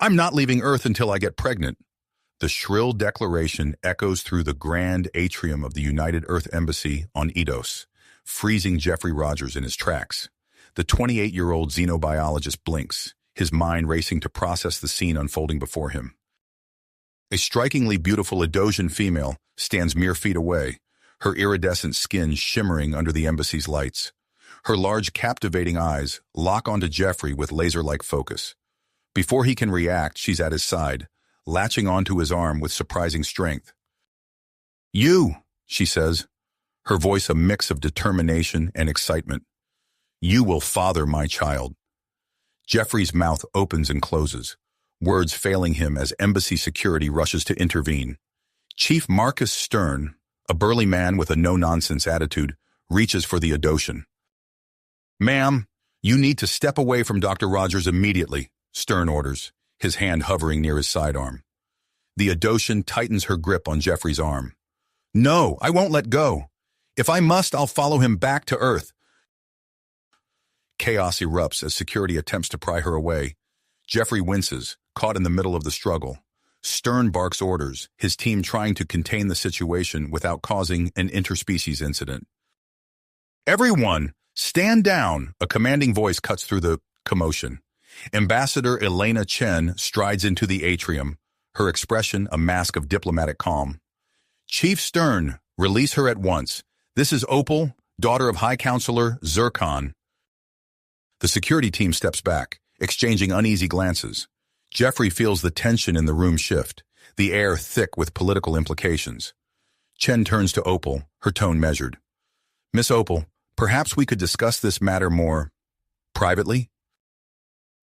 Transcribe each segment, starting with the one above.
I'm not leaving Earth until I get pregnant. The shrill declaration echoes through the grand atrium of the United Earth Embassy on Eidos, freezing Jeffrey Rogers in his tracks. The 28-year-old xenobiologist blinks, his mind racing to process the scene unfolding before him. A strikingly beautiful Eidosian female stands mere feet away, her iridescent skin shimmering under the embassy's lights. Her large, captivating eyes lock onto Jeffrey with laser-like focus. Before he can react, she's at his side, latching onto his arm with surprising strength. "You," she says, her voice a mix of determination and excitement. "You will father my child." Jeffrey's mouth opens and closes, words failing him as embassy security rushes to intervene. Chief Marcus Stern, a burly man with a no-nonsense attitude, reaches for the Eidosian. "Ma'am, you need to step away from Dr. Rogers immediately," Stern orders, his hand hovering near his sidearm. The Eidosian tightens her grip on Jeffrey's arm. "No, I won't let go. If I must, I'll follow him back to Earth." Chaos erupts as security attempts to pry her away. Jeffrey winces, caught in the middle of the struggle. Stern barks orders, his team trying to contain the situation without causing an interspecies incident. "Everyone, stand down," a commanding voice cuts through the commotion. Ambassador Elena Chen strides into the atrium, her expression a mask of diplomatic calm. "Chief Stern, release her at once. This is Opal, daughter of High Counselor Zircon." The security team steps back, exchanging uneasy glances. Jeffrey feels the tension in the room shift, the air thick with political implications. Chen turns to Opal, her tone measured. "Miss Opal, perhaps we could discuss this matter more privately?"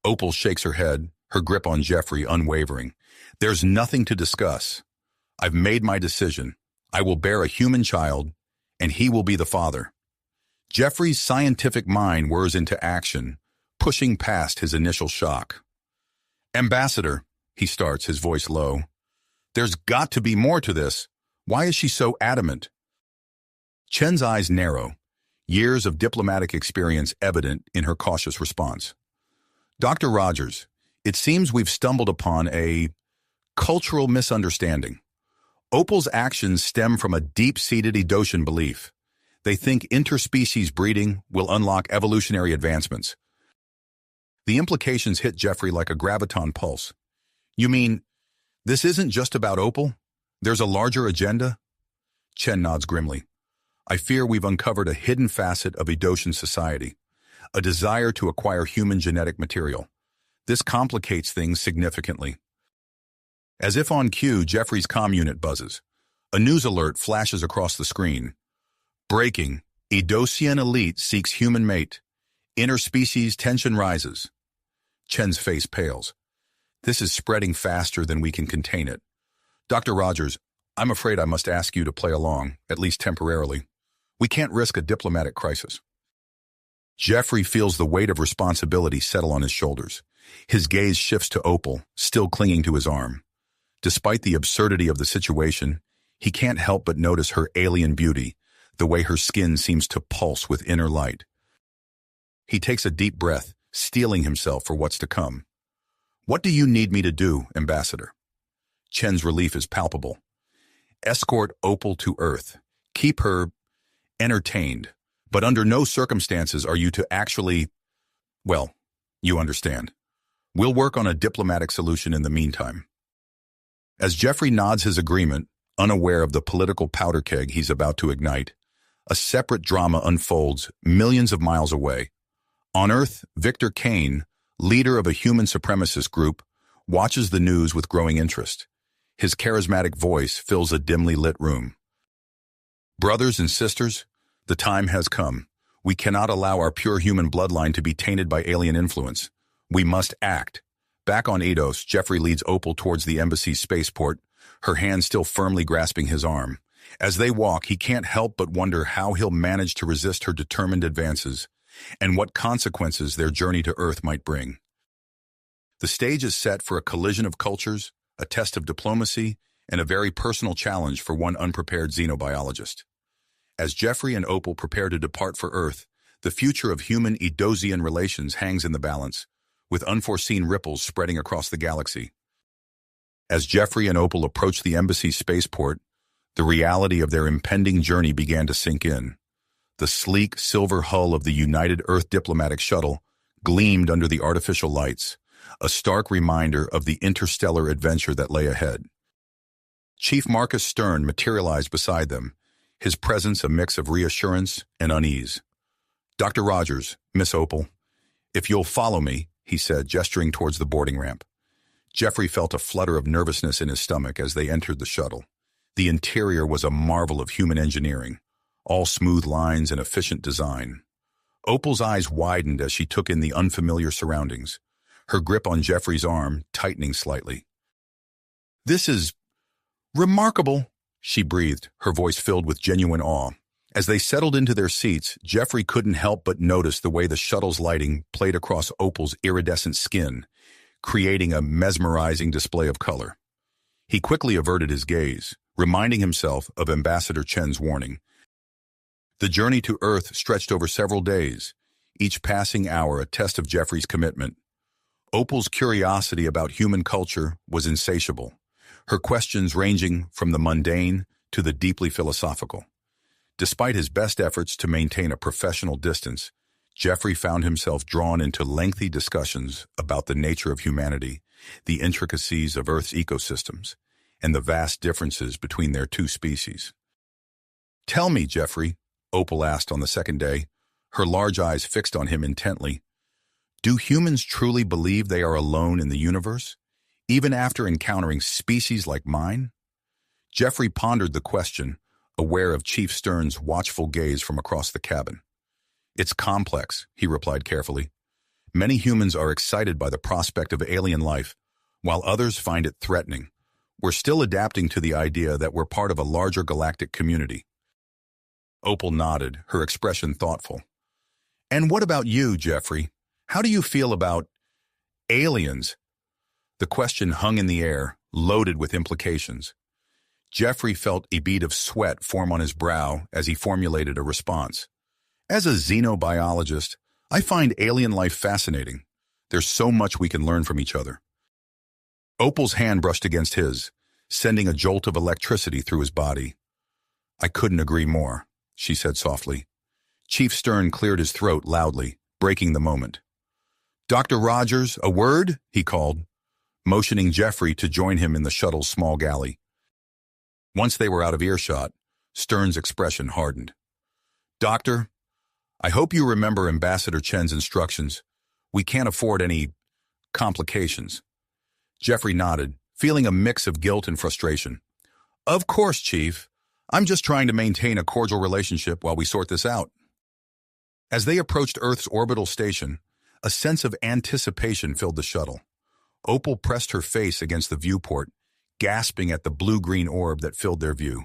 Opal shakes her head, her grip on Jeffrey unwavering. "There's nothing to discuss. I've made my decision. I will bear a human child, and he will be the father." Jeffrey's scientific mind whirs into action, pushing past his initial shock. "Ambassador," he starts, his voice low. "There's got to be more to this. Why is she so adamant?" Chen's eyes narrow, years of diplomatic experience evident in her cautious response. "Dr. Rogers, it seems we've stumbled upon a cultural misunderstanding. Opal's actions stem from a deep-seated Eidosian belief. They think interspecies breeding will unlock evolutionary advancements." The implications hit Jeffrey like a graviton pulse. "You mean, this isn't just about Opal? There's a larger agenda?" Chen nods grimly. "I fear we've uncovered a hidden facet of Eidosian society, a desire to acquire human genetic material. This complicates things significantly." As if on cue, Jeffrey's comm unit buzzes. A news alert flashes across the screen. "Breaking. Eidosian elite seeks human mate. Interspecies tension rises." Chen's face pales. "This is spreading faster than we can contain it. Dr. Rogers, I'm afraid I must ask you to play along, at least temporarily. We can't risk a diplomatic crisis." Jeffrey feels the weight of responsibility settle on his shoulders. His gaze shifts to Opal, still clinging to his arm. Despite the absurdity of the situation, he can't help but notice her alien beauty, the way her skin seems to pulse with inner light. He takes a deep breath, steeling himself for what's to come. "What do you need me to do, Ambassador?" Chen's relief is palpable. "Escort Opal to Earth. Keep her entertained. But under no circumstances are you to actually, well, you understand. We'll work on a diplomatic solution in the meantime." As Jeffrey nods his agreement, unaware of the political powder keg he's about to ignite, a separate drama unfolds millions of miles away. On Earth, Victor Kane, leader of a human supremacist group, watches the news with growing interest. His charismatic voice fills a dimly lit room. "Brothers and sisters, the time has come. We cannot allow our pure human bloodline to be tainted by alien influence. We must act." Back on Eidos, Jeffrey leads Opal towards the embassy's spaceport, her hand still firmly grasping his arm. As they walk, he can't help but wonder how he'll manage to resist her determined advances, and what consequences their journey to Earth might bring. The stage is set for a collision of cultures, a test of diplomacy, and a very personal challenge for one unprepared xenobiologist. As Jeffrey and Opal prepare to depart for Earth, the future of human Eidosian relations hangs in the balance. with unforeseen ripples spreading across the galaxy. As Jeffrey and Opal approached the embassy's spaceport, the reality of their impending journey began to sink in. The sleek, silver hull of the United Earth diplomatic shuttle gleamed under the artificial lights, a stark reminder of the interstellar adventure that lay ahead. Chief Marcus Stern materialized beside them, his presence a mix of reassurance and unease. "Dr. Rogers, Miss Opal, if you'll follow me," he said, gesturing towards the boarding ramp. Jeffrey felt a flutter of nervousness in his stomach as they entered the shuttle. The interior was a marvel of human engineering, all smooth lines and efficient design. Opal's eyes widened as she took in the unfamiliar surroundings, her grip on Jeffrey's arm tightening slightly. "This is remarkable," she breathed, her voice filled with genuine awe. As they settled into their seats, Jeffrey couldn't help but notice the way the shuttle's lighting played across Opal's iridescent skin, creating a mesmerizing display of color. He quickly averted his gaze, reminding himself of Ambassador Chen's warning. The journey to Earth stretched over several days, each passing hour a test of Jeffrey's commitment. Opal's curiosity about human culture was insatiable, her questions ranging from the mundane to the deeply philosophical. Despite his best efforts to maintain a professional distance, Jeffrey found himself drawn into lengthy discussions about the nature of humanity, the intricacies of Earth's ecosystems, and the vast differences between their two species. "Tell me, Jeffrey," Opal asked on the second day, her large eyes fixed on him intently, "do humans truly believe they are alone in the universe, even after encountering species like mine?" Jeffrey pondered the question, aware of Chief Stern's watchful gaze from across the cabin. "It's complex," he replied carefully. "Many humans are excited by the prospect of alien life, while others find it threatening. We're still adapting to the idea that we're part of a larger galactic community." Opal nodded, her expression thoughtful. "And what about you, Jeffrey? How do you feel about aliens?" The question hung in the air, loaded with implications. Jeffrey felt a bead of sweat form on his brow as he formulated a response. "As a xenobiologist, I find alien life fascinating. There's so much we can learn from each other." Opal's hand brushed against his, sending a jolt of electricity through his body. "I couldn't agree more," she said softly. Chief Stern cleared his throat loudly, breaking the moment. "Dr. Rogers, a word?" he called, motioning Jeffrey to join him in the shuttle's small galley. Once they were out of earshot, Stern's expression hardened. "Doctor, I hope you remember Ambassador Chen's instructions. We can't afford any complications." Jeffrey nodded, feeling a mix of guilt and frustration. "Of course, Chief. I'm just trying to maintain a cordial relationship while we sort this out." As they approached Earth's orbital station, a sense of anticipation filled the shuttle. Opal pressed her face against the viewport, gasping at the blue-green orb that filled their view.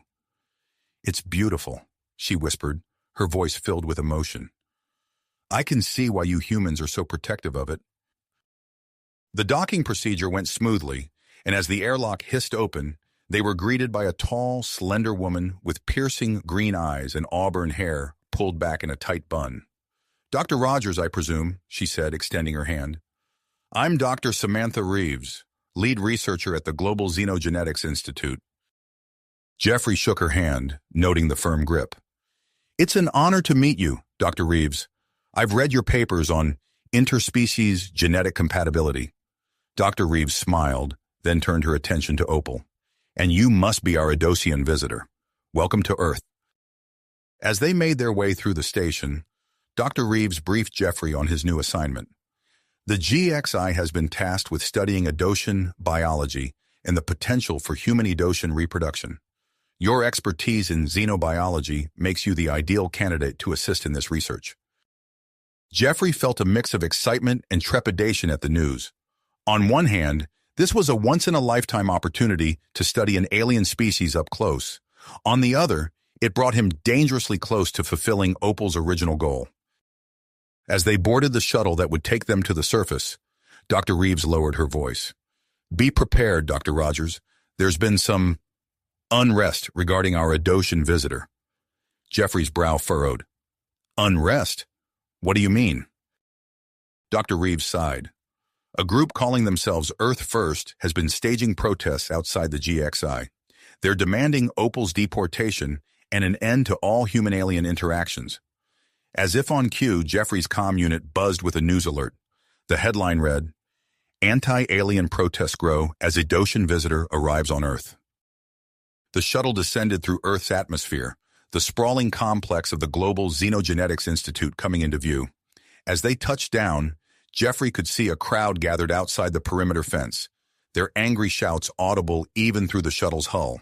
"It's beautiful," she whispered, her voice filled with emotion. "I can see why you humans are so protective of it." The docking procedure went smoothly, and as the airlock hissed open, they were greeted by a tall, slender woman with piercing green eyes and auburn hair pulled back in a tight bun. "Dr. Rogers, I presume," she said, extending her hand. "I'm Dr. Samantha Reeves, lead researcher at the Global Xenogenetics Institute." Jeffrey shook her hand, noting the firm grip. "It's an honor to meet you, Dr. Reeves. I've read your papers on interspecies genetic compatibility." Dr. Reeves smiled, then turned her attention to Opal. "And you must be our Adosian visitor. Welcome to Earth." As they made their way through the station, Dr. Reeves briefed Jeffrey on his new assignment. "The GXI has been tasked with studying Adosian biology and the potential for human Adosian reproduction. Your expertise in xenobiology makes you the ideal candidate to assist in this research." Jeffrey felt a mix of excitement and trepidation at the news. On one hand, this was a once-in-a-lifetime opportunity to study an alien species up close. On the other, it brought him dangerously close to fulfilling Opal's original goal. As they boarded the shuttle that would take them to the surface, Dr. Reeves lowered her voice. "Be prepared, Dr. Rogers. There's been some unrest regarding our Adosian visitor." Jeffrey's brow furrowed. "Unrest? What do you mean?" Dr. Reeves sighed. A group calling themselves Earth First has been staging protests outside the GXI. They're demanding Opal's deportation and an end to all human-alien interactions. As if on cue, Jeffrey's comm unit buzzed with a news alert. The headline read, "Anti-alien protests grow as Edosian visitor arrives on Earth." The shuttle descended through Earth's atmosphere, the sprawling complex of the global Xenogenetics Institute coming into view. As they touched down, Jeffrey could see a crowd gathered outside the perimeter fence, their angry shouts audible even through the shuttle's hull.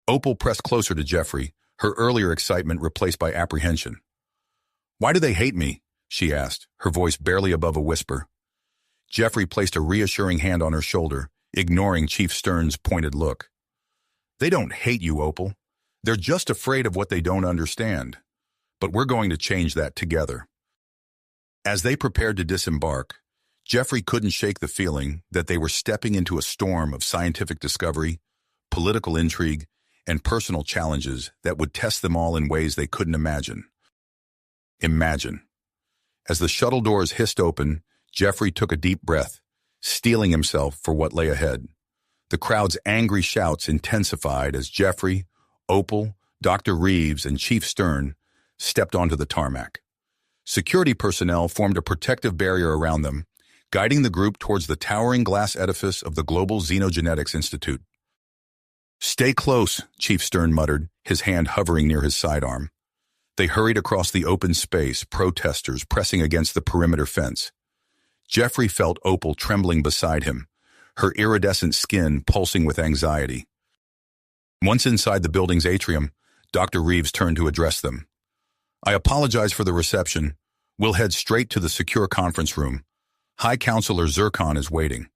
Opal pressed closer to Jeffrey, her earlier excitement replaced by apprehension. "Why do they hate me?" she asked, her voice barely above a whisper. Jeffrey placed a reassuring hand on her shoulder, ignoring Chief Stern's pointed look. "They don't hate you, Opal. They're just afraid of what they don't understand. But we're going to change that together." As they prepared to disembark, Jeffrey couldn't shake the feeling that they were stepping into a storm of scientific discovery, political intrigue, and personal challenges that would test them all in ways they couldn't imagine. As the shuttle doors hissed open, Jeffrey took a deep breath, steeling himself for what lay ahead. The crowd's angry shouts intensified as Jeffrey, Opal, Dr. Reeves, and Chief Stern stepped onto the tarmac. Security personnel formed a protective barrier around them, guiding the group towards the towering glass edifice of the Global Xenogenetics Institute. "Stay close," Chief Stern muttered, his hand hovering near his sidearm. They hurried across the open space, protesters pressing against the perimeter fence. Jeffrey felt Opal trembling beside him, her iridescent skin pulsing with anxiety. Once inside the building's atrium, Dr. Reeves turned to address them. "I apologize for the reception. We'll head straight to the secure conference room. High Counselor Zircon is waiting."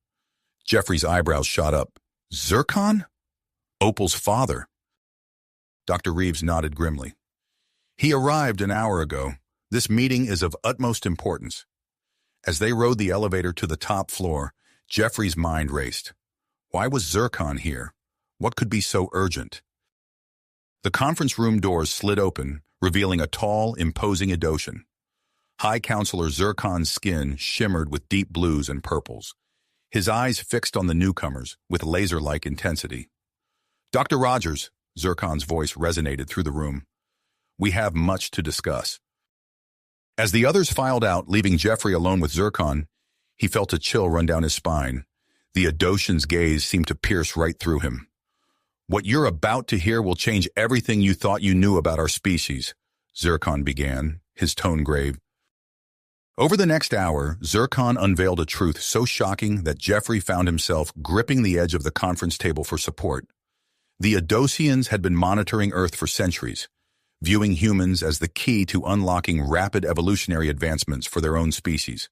Jeffrey's eyebrows shot up. "Zircon? Opal's father?" Dr. Reeves nodded grimly. "He arrived an hour ago. This meeting is of utmost importance." As they rode the elevator to the top floor, Jeffrey's mind raced. Why was Zircon here? What could be so urgent? The conference room doors slid open, revealing a tall, imposing Edosian. High Counselor Zircon's skin shimmered with deep blues and purples, his eyes fixed on the newcomers with laser-like intensity. "Dr. Rogers," Zircon's voice resonated through the room. "We have much to discuss." As the others filed out, leaving Jeffrey alone with Zircon, he felt a chill run down his spine. The Edosian's gaze seemed to pierce right through him. "What you're about to hear will change everything you thought you knew about our species," Zircon began, his tone grave. Over the next hour, Zircon unveiled a truth so shocking that Jeffrey found himself gripping the edge of the conference table for support. The Edosians had been monitoring Earth for centuries, viewing humans as the key to unlocking rapid evolutionary advancements for their own species.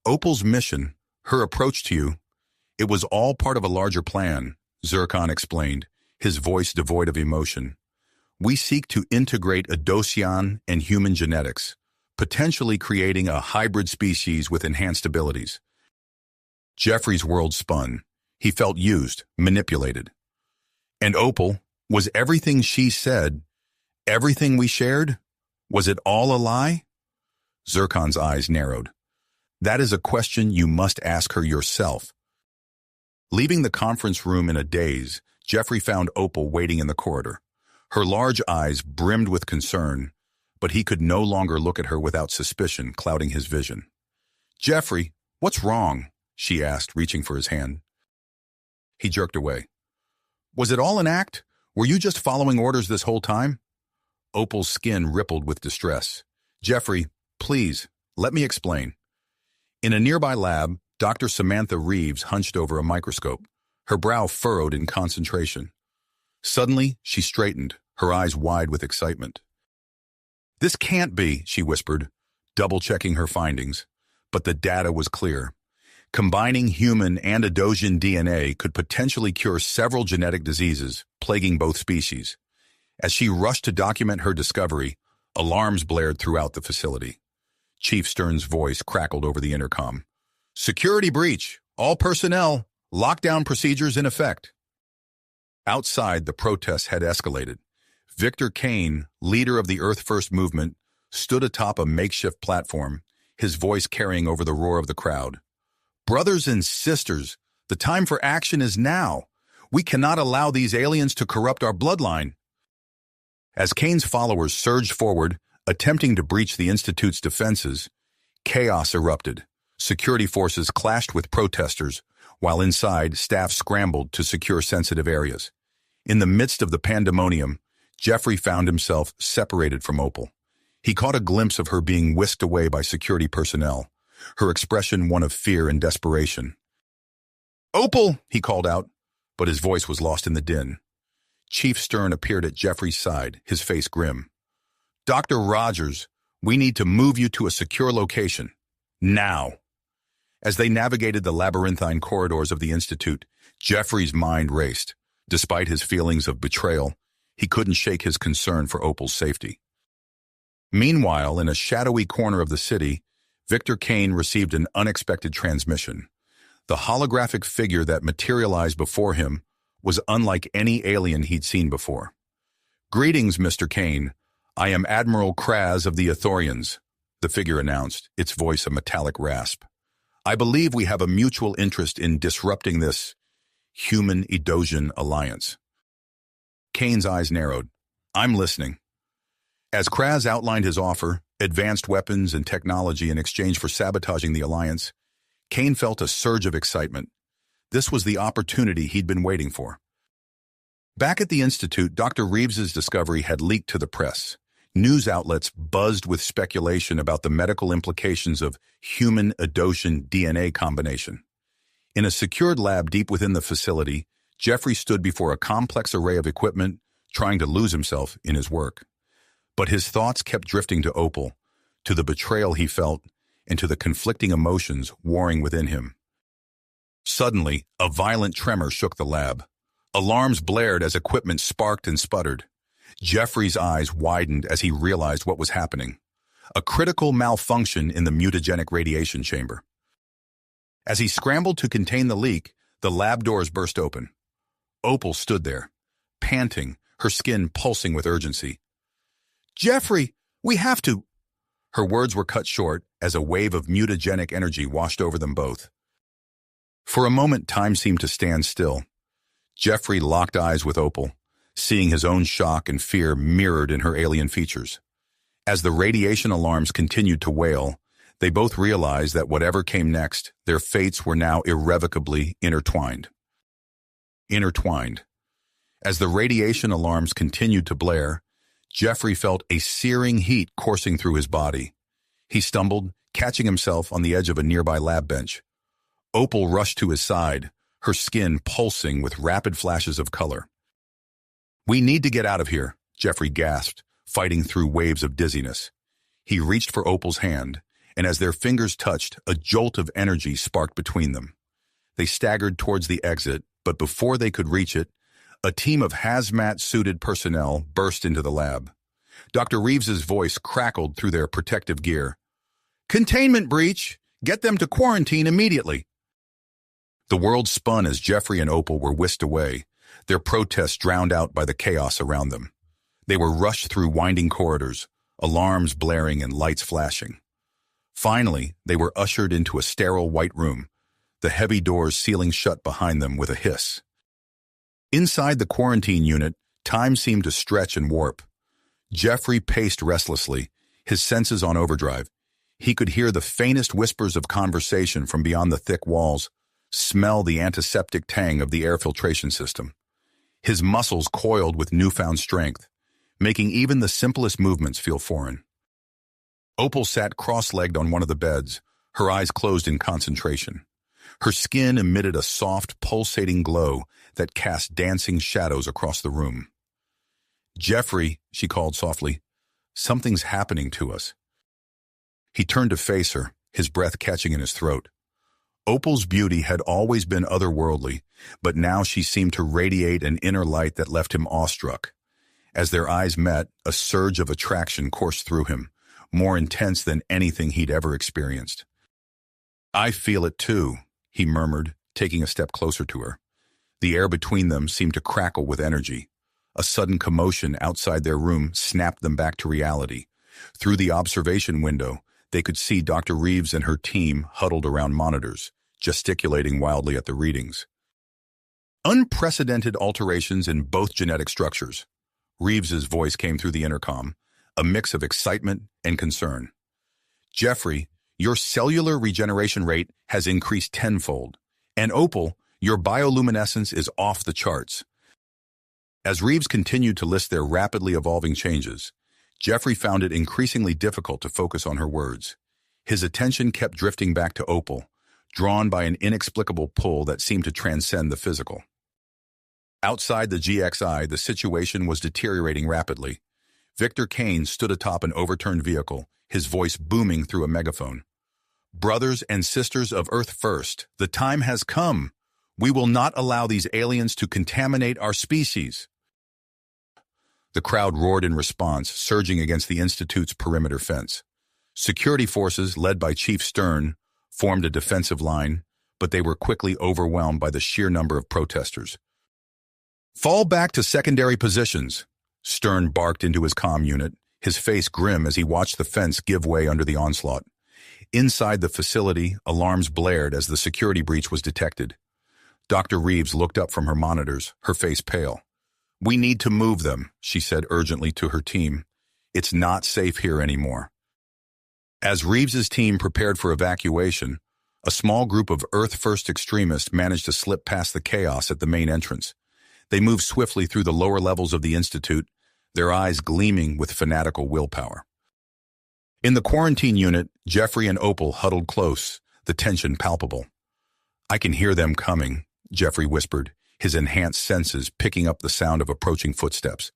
"Opal's mission, her approach to you, it was all part of a larger plan," Zircon explained, his voice devoid of emotion. "We seek to integrate Edosian and human genetics, potentially creating a hybrid species with enhanced abilities." Jeffrey's world spun. He felt used, manipulated. "And Opal, was everything she said, everything we shared? Was it all a lie?" Zircon's eyes narrowed. "That is a question you must ask her yourself." Leaving the conference room in a daze, Jeffrey found Opal waiting in the corridor. Her large eyes brimmed with concern, but he could no longer look at her without suspicion clouding his vision. "Jeffrey, what's wrong?" she asked, reaching for his hand. He jerked away. "Was it all an act? Were you just following orders this whole time?" Opal's skin rippled with distress. "Jeffrey, please, let me explain." In a nearby lab, Dr. Samantha Reeves hunched over a microscope, her brow furrowed in concentration. Suddenly, she straightened, her eyes wide with excitement. "This can't be," she whispered, double-checking her findings. But the data was clear. Combining human and Edosian DNA could potentially cure several genetic diseases plaguing both species. As she rushed to document her discovery, alarms blared throughout the facility. Chief Stern's voice crackled over the intercom. "Security breach! All personnel! Lockdown procedures in effect!" Outside, the protests had escalated. Victor Kane, leader of the Earth First movement, stood atop a makeshift platform, his voice carrying over the roar of the crowd. Brothers and sisters, the time for action is now. We cannot allow these aliens to corrupt our bloodline. As Kane's followers surged forward, attempting to breach the Institute's defenses, chaos erupted. Security forces clashed with protesters, while inside, staff scrambled to secure sensitive areas. In the midst of the pandemonium, Jeffrey found himself separated from Opal. He caught a glimpse of her being whisked away by security personnel, her expression one of fear and desperation. "Opal!" he called out, but his voice was lost in the din. Chief Stern appeared at Jeffrey's side, his face grim. "Dr. Rogers, we need to move you to a secure location. Now." As they navigated the labyrinthine corridors of the Institute, Jeffrey's mind raced. Despite his feelings of betrayal, he couldn't shake his concern for Opal's safety. Meanwhile, in a shadowy corner of the city, Victor Kane received an unexpected transmission. The holographic figure that materialized before him was unlike any alien he'd seen before. "Greetings, Mr. Kane. I am Admiral Kraz of the Ithorians," the figure announced, its voice a metallic rasp. "I believe we have a mutual interest in disrupting this human-Edosian alliance." Kane's eyes narrowed. "I'm listening." As Kraz outlined his offer, advanced weapons and technology in exchange for sabotaging the alliance, Kane felt a surge of excitement. This was the opportunity he'd been waiting for. Back at the Institute, Dr. Reeves's discovery had leaked to the press. News outlets buzzed with speculation about the medical implications of human-Edosian DNA combination. In a secured lab deep within the facility, Jeffrey stood before a complex array of equipment, trying to lose himself in his work. But his thoughts kept drifting to Opal, to the betrayal he felt, and to the conflicting emotions warring within him. Suddenly, a violent tremor shook the lab. Alarms blared as equipment sparked and sputtered. Jeffrey's eyes widened as he realized what was happening. A critical malfunction in the mutagenic radiation chamber. As he scrambled to contain the leak, the lab doors burst open. Opal stood there, panting, her skin pulsing with urgency. "Jeffrey, we have to—" Her words were cut short as a wave of mutagenic energy washed over them both. For a moment, time seemed to stand still. Jeffrey locked eyes with Opal, seeing his own shock and fear mirrored in her alien features. As the radiation alarms continued to wail, they both realized that whatever came next, their fates were now irrevocably intertwined. As the radiation alarms continued to blare, Jeffrey felt a searing heat coursing through his body. He stumbled, catching himself on the edge of a nearby lab bench. Opal rushed to his side, her skin pulsing with rapid flashes of color. "We need to get out of here," Jeffrey gasped, fighting through waves of dizziness. He reached for Opal's hand, and as their fingers touched, a jolt of energy sparked between them. They staggered towards the exit, but before they could reach it, a team of hazmat-suited personnel burst into the lab. Dr. Reeves's voice crackled through their protective gear. "Containment breach! Get them to quarantine immediately!" The world spun as Jeffrey and Opal were whisked away, their protests drowned out by the chaos around them. They were rushed through winding corridors, alarms blaring and lights flashing. Finally, they were ushered into a sterile white room, the heavy doors sealing shut behind them with a hiss. Inside the quarantine unit, time seemed to stretch and warp. Jeffrey paced restlessly, his senses on overdrive. He could hear the faintest whispers of conversation from beyond the thick walls, smell the antiseptic tang of the air filtration system. His muscles coiled with newfound strength, making even the simplest movements feel foreign. Opal sat cross-legged on one of the beds, her eyes closed in concentration. Her skin emitted a soft, pulsating glow that cast dancing shadows across the room. "Jeffrey," she called softly, "something's happening to us." He turned to face her, his breath catching in his throat. Opal's beauty had always been otherworldly, but now she seemed to radiate an inner light that left him awestruck. As their eyes met, a surge of attraction coursed through him, more intense than anything he'd ever experienced. "I feel it too," he murmured, taking a step closer to her. The air between them seemed to crackle with energy. A sudden commotion outside their room snapped them back to reality. Through the observation window, they could see Dr. Reeves and her team huddled around monitors, gesticulating wildly at the readings. Unprecedented alterations in both genetic structures. Reeves's voice came through the intercom, a mix of excitement and concern. Jeffrey, your cellular regeneration rate has increased tenfold. And Opal, your bioluminescence is off the charts. As Reeves continued to list their rapidly evolving changes, Jeffrey found it increasingly difficult to focus on her words. His attention kept drifting back to Opal, drawn by an inexplicable pull that seemed to transcend the physical. Outside the GXI, the situation was deteriorating rapidly. Victor Kane stood atop an overturned vehicle, his voice booming through a megaphone. Brothers and sisters of Earth First, the time has come. We will not allow these aliens to contaminate our species. The crowd roared in response, surging against the Institute's perimeter fence. Security forces, led by Chief Stern, formed a defensive line, but they were quickly overwhelmed by the sheer number of protesters. Fall back to secondary positions, Stern barked into his comm unit, his face grim as he watched the fence give way under the onslaught. Inside the facility, alarms blared as the security breach was detected. Dr. Reeves looked up from her monitors, her face pale. We need to move them, she said urgently to her team. It's not safe here anymore. As Reeves's team prepared for evacuation, a small group of Earth First extremists managed to slip past the chaos at the main entrance. They moved swiftly through the lower levels of the Institute, their eyes gleaming with fanatical willpower. In the quarantine unit, Jeffrey and Opal huddled close, the tension palpable. I can hear them coming, Jeffrey whispered, his enhanced senses picking up the sound of approaching footsteps.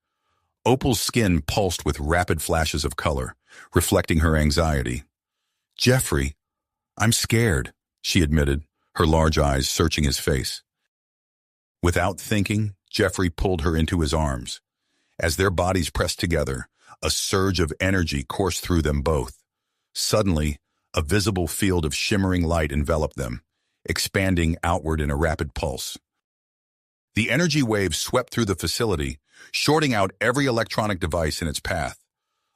Opal's skin pulsed with rapid flashes of color, reflecting her anxiety. Jeffrey, I'm scared, she admitted, her large eyes searching his face. Without thinking, Jeffrey pulled her into his arms. As their bodies pressed together, a surge of energy coursed through them both. Suddenly, a visible field of shimmering light enveloped them, expanding outward in a rapid pulse. The energy waves swept through the facility, shorting out every electronic device in its path.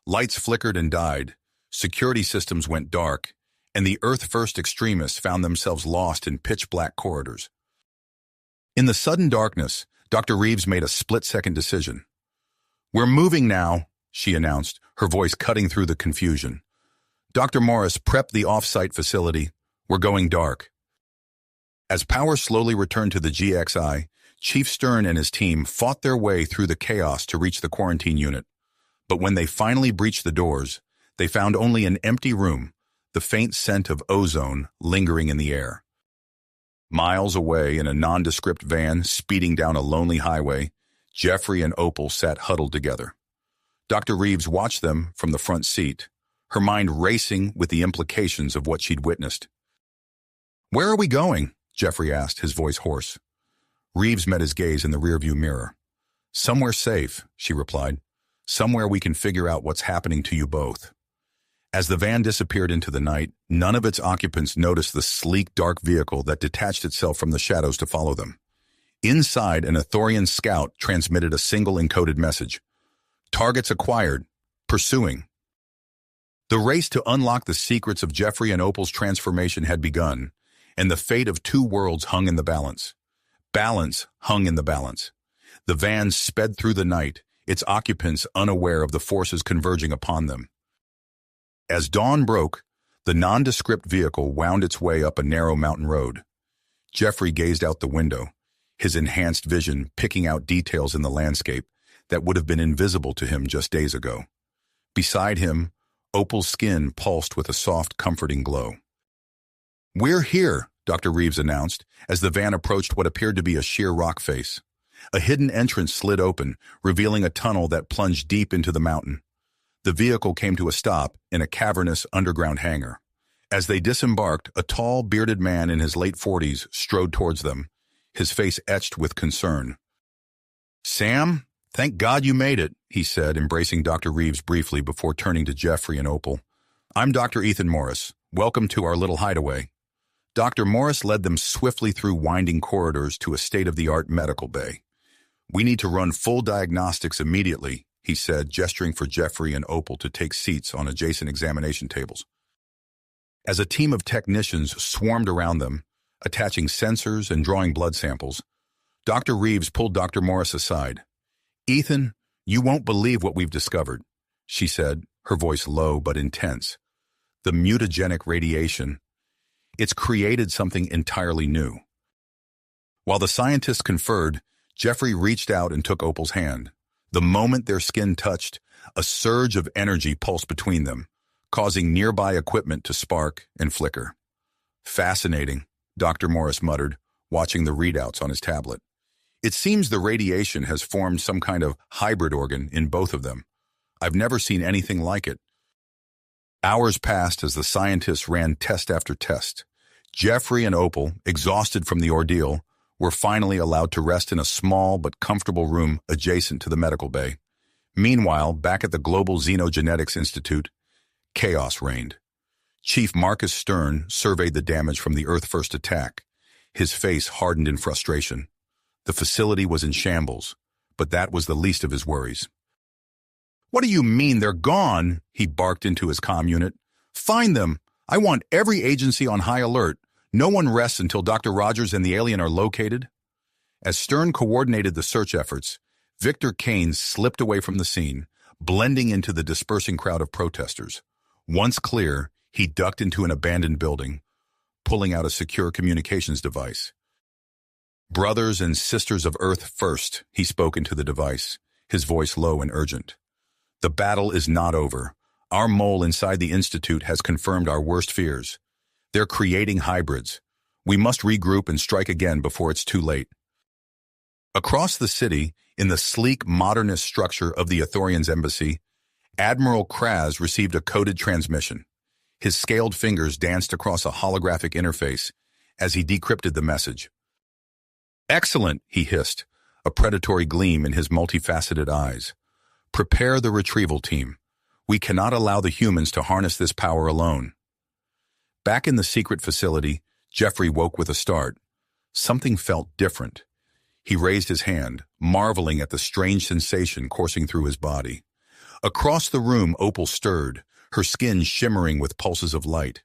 Lights flickered and died, security systems went dark, and the Earth First extremists found themselves lost in pitch-black corridors. In the sudden darkness, Dr. Reeves made a split-second decision. We're moving now, she announced, her voice cutting through the confusion. Dr. Morris, prep the off-site facility. We're going dark. As power slowly returned to the GXI, Chief Stern and his team fought their way through the chaos to reach the quarantine unit. But when they finally breached the doors, they found only an empty room, the faint scent of ozone lingering in the air. Miles away in a nondescript van speeding down a lonely highway, Jeffrey and Opal sat huddled together. Dr. Reeves watched them from the front seat, her mind racing with the implications of what she'd witnessed. Where are we going? Jeffrey asked, his voice hoarse. Reeves met his gaze in the rearview mirror. Somewhere safe, she replied. Somewhere we can figure out what's happening to you both. As the van disappeared into the night, none of its occupants noticed the sleek, dark vehicle that detached itself from the shadows to follow them. Inside, an Athorian scout transmitted a single encoded message. Targets acquired. Pursuing. The race to unlock the secrets of Jeffrey and Opal's transformation had begun, and the fate of two worlds hung in the balance. Balance hung in the balance. The van sped through the night, its occupants unaware of the forces converging upon them. As dawn broke, the nondescript vehicle wound its way up a narrow mountain road. Jeffrey gazed out the window, his enhanced vision picking out details in the landscape that would have been invisible to him just days ago. Beside him, Opal's skin pulsed with a soft, comforting glow. We're here, Dr. Reeves announced, as the van approached what appeared to be a sheer rock face. A hidden entrance slid open, revealing a tunnel that plunged deep into the mountain. The vehicle came to a stop in a cavernous underground hangar. As they disembarked, a tall, bearded man in his late 40s strode towards them, his face etched with concern. Sam, thank God you made it, he said, embracing Dr. Reeves briefly before turning to Jeffrey and Opal. I'm Dr. Ethan Morris. Welcome to our little hideaway. Dr. Morris led them swiftly through winding corridors to a state-of-the-art medical bay. We need to run full diagnostics immediately, he said, gesturing for Jeffrey and Opal to take seats on adjacent examination tables. As a team of technicians swarmed around them, attaching sensors and drawing blood samples. Dr. Reeves pulled Dr. Morris aside. "Ethan, you won't believe what we've discovered," she said, her voice low but intense. "The mutagenic radiation. It's created something entirely new." While the scientists conferred, Jeffrey reached out and took Opal's hand. The moment their skin touched, a surge of energy pulsed between them, causing nearby equipment to spark and flicker. "Fascinating," Dr. Morris muttered, watching the readouts on his tablet. "It seems the radiation has formed some kind of hybrid organ in both of them. I've never seen anything like it." Hours passed as the scientists ran test after test. Jeffrey and Opal, exhausted from the ordeal, were finally allowed to rest in a small but comfortable room adjacent to the medical bay. Meanwhile, back at the Global Xenogenetics Institute, chaos reigned. Chief Marcus Stern surveyed the damage from the Earth-first attack. His face hardened in frustration. The facility was in shambles, but that was the least of his worries. "What do you mean they're gone?" he barked into his comm unit. "Find them! I want every agency on high alert. No one rests until Dr. Rogers and the alien are located." As Stern coordinated the search efforts, Victor Kane slipped away from the scene, blending into the dispersing crowd of protesters. Once clear, he ducked into an abandoned building, pulling out a secure communications device. "Brothers and sisters of Earth first," he spoke into the device, his voice low and urgent. "The battle is not over. Our mole inside the Institute has confirmed our worst fears. They're creating hybrids. We must regroup and strike again before it's too late." Across the city, in the sleek, modernist structure of the Athorian's embassy, Admiral Kraz received a coded transmission. His scaled fingers danced across a holographic interface as he decrypted the message. "Excellent," he hissed, a predatory gleam in his multifaceted eyes. "Prepare the retrieval team. We cannot allow the humans to harness this power alone." Back in the secret facility, Jeffrey woke with a start. Something felt different. He raised his hand, marveling at the strange sensation coursing through his body. Across the room, Opal stirred, her skin shimmering with pulses of light.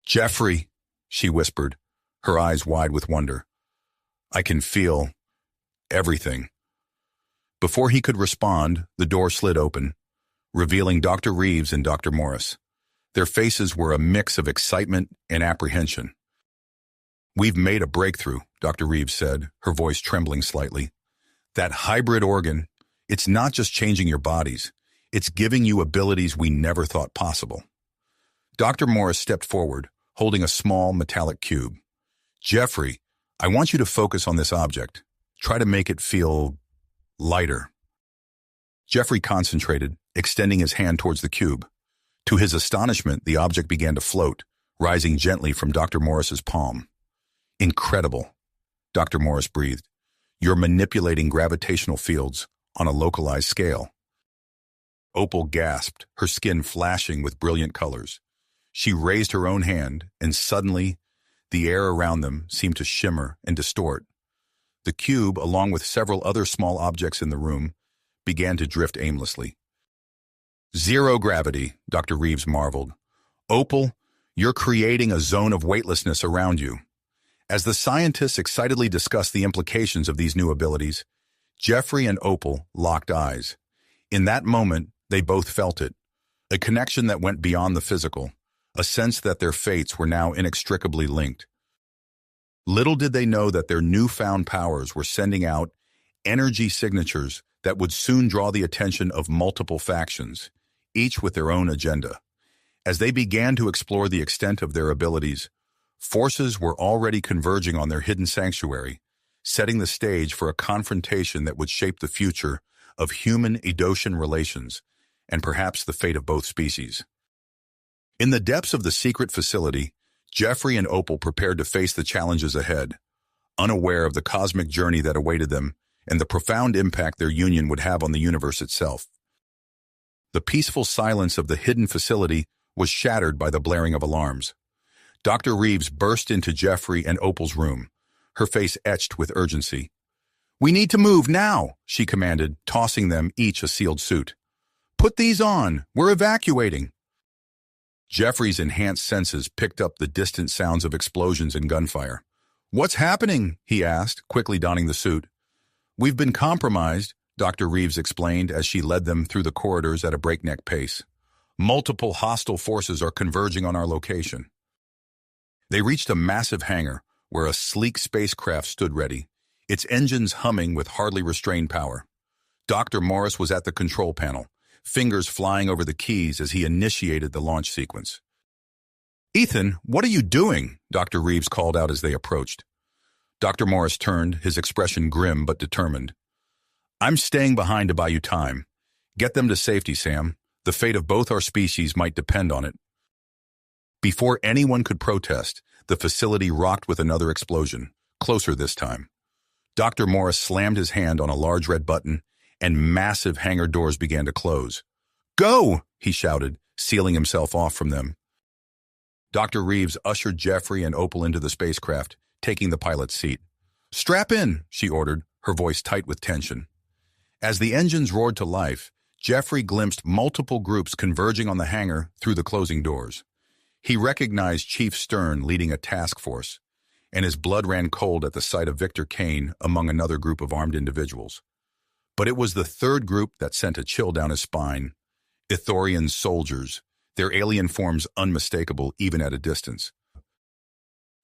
"Jeffrey," she whispered, her eyes wide with wonder. "I can feel everything." Before he could respond, the door slid open, revealing Dr. Reeves and Dr. Morris. Their faces were a mix of excitement and apprehension. "We've made a breakthrough," Dr. Reeves said, her voice trembling slightly. "That hybrid organ, it's not just changing your bodies, it's giving you abilities we never thought possible." Dr. Morris stepped forward, holding a small metallic cube. "Jeffrey, I want you to focus on this object. Try to make it feel lighter." Jeffrey concentrated, extending his hand towards the cube. To his astonishment, the object began to float, rising gently from Dr. Morris's palm. "Incredible," Dr. Morris breathed. "You're manipulating gravitational fields on a localized scale." Opal gasped, her skin flashing with brilliant colors. She raised her own hand, and suddenly, the air around them seemed to shimmer and distort. The cube, along with several other small objects in the room, began to drift aimlessly. "Zero gravity," Dr. Reeves marveled. "Opal, you're creating a zone of weightlessness around you." As the scientists excitedly discussed the implications of these new abilities, Jeffrey and Opal locked eyes. In that moment, they both felt it, a connection that went beyond the physical, a sense that their fates were now inextricably linked. Little did they know that their newfound powers were sending out energy signatures that would soon draw the attention of multiple factions, each with their own agenda. As they began to explore the extent of their abilities, forces were already converging on their hidden sanctuary, setting the stage for a confrontation that would shape the future of human-Edosian relations and perhaps the fate of both species. In the depths of the secret facility, Jeffrey and Opal prepared to face the challenges ahead, unaware of the cosmic journey that awaited them and the profound impact their union would have on the universe itself. The peaceful silence of the hidden facility was shattered by the blaring of alarms. Dr. Reeves burst into Jeffrey and Opal's room, her face etched with urgency. "We need to move now," she commanded, tossing them each a sealed suit. "Put these on. We're evacuating." Jeffrey's enhanced senses picked up the distant sounds of explosions and gunfire. "What's happening?" he asked, quickly donning the suit. "We've been compromised," Dr. Reeves explained as she led them through the corridors at a breakneck pace. "Multiple hostile forces are converging on our location." They reached a massive hangar where a sleek spacecraft stood ready, its engines humming with hardly restrained power. Dr. Morris was at the control panel, fingers flying over the keys as he initiated the launch sequence. "Ethan, what are you doing?" Dr. Reeves called out as they approached. Dr. Morris turned, his expression grim but determined. "I'm staying behind to buy you time. Get them to safety, Sam. The fate of both our species might depend on it." Before anyone could protest, the facility rocked with another explosion, closer this time. Dr. Morris slammed his hand on a large red button, and massive hangar doors began to close. "Go!" he shouted, sealing himself off from them. Dr. Reeves ushered Jeffrey and Opal into the spacecraft, taking the pilot's seat. "Strap in," she ordered, her voice tight with tension. As the engines roared to life, Jeffrey glimpsed multiple groups converging on the hangar through the closing doors. He recognized Chief Stern leading a task force, and his blood ran cold at the sight of Victor Kane among another group of armed individuals. But it was the third group that sent a chill down his spine. Ithorian soldiers, their alien forms unmistakable even at a distance.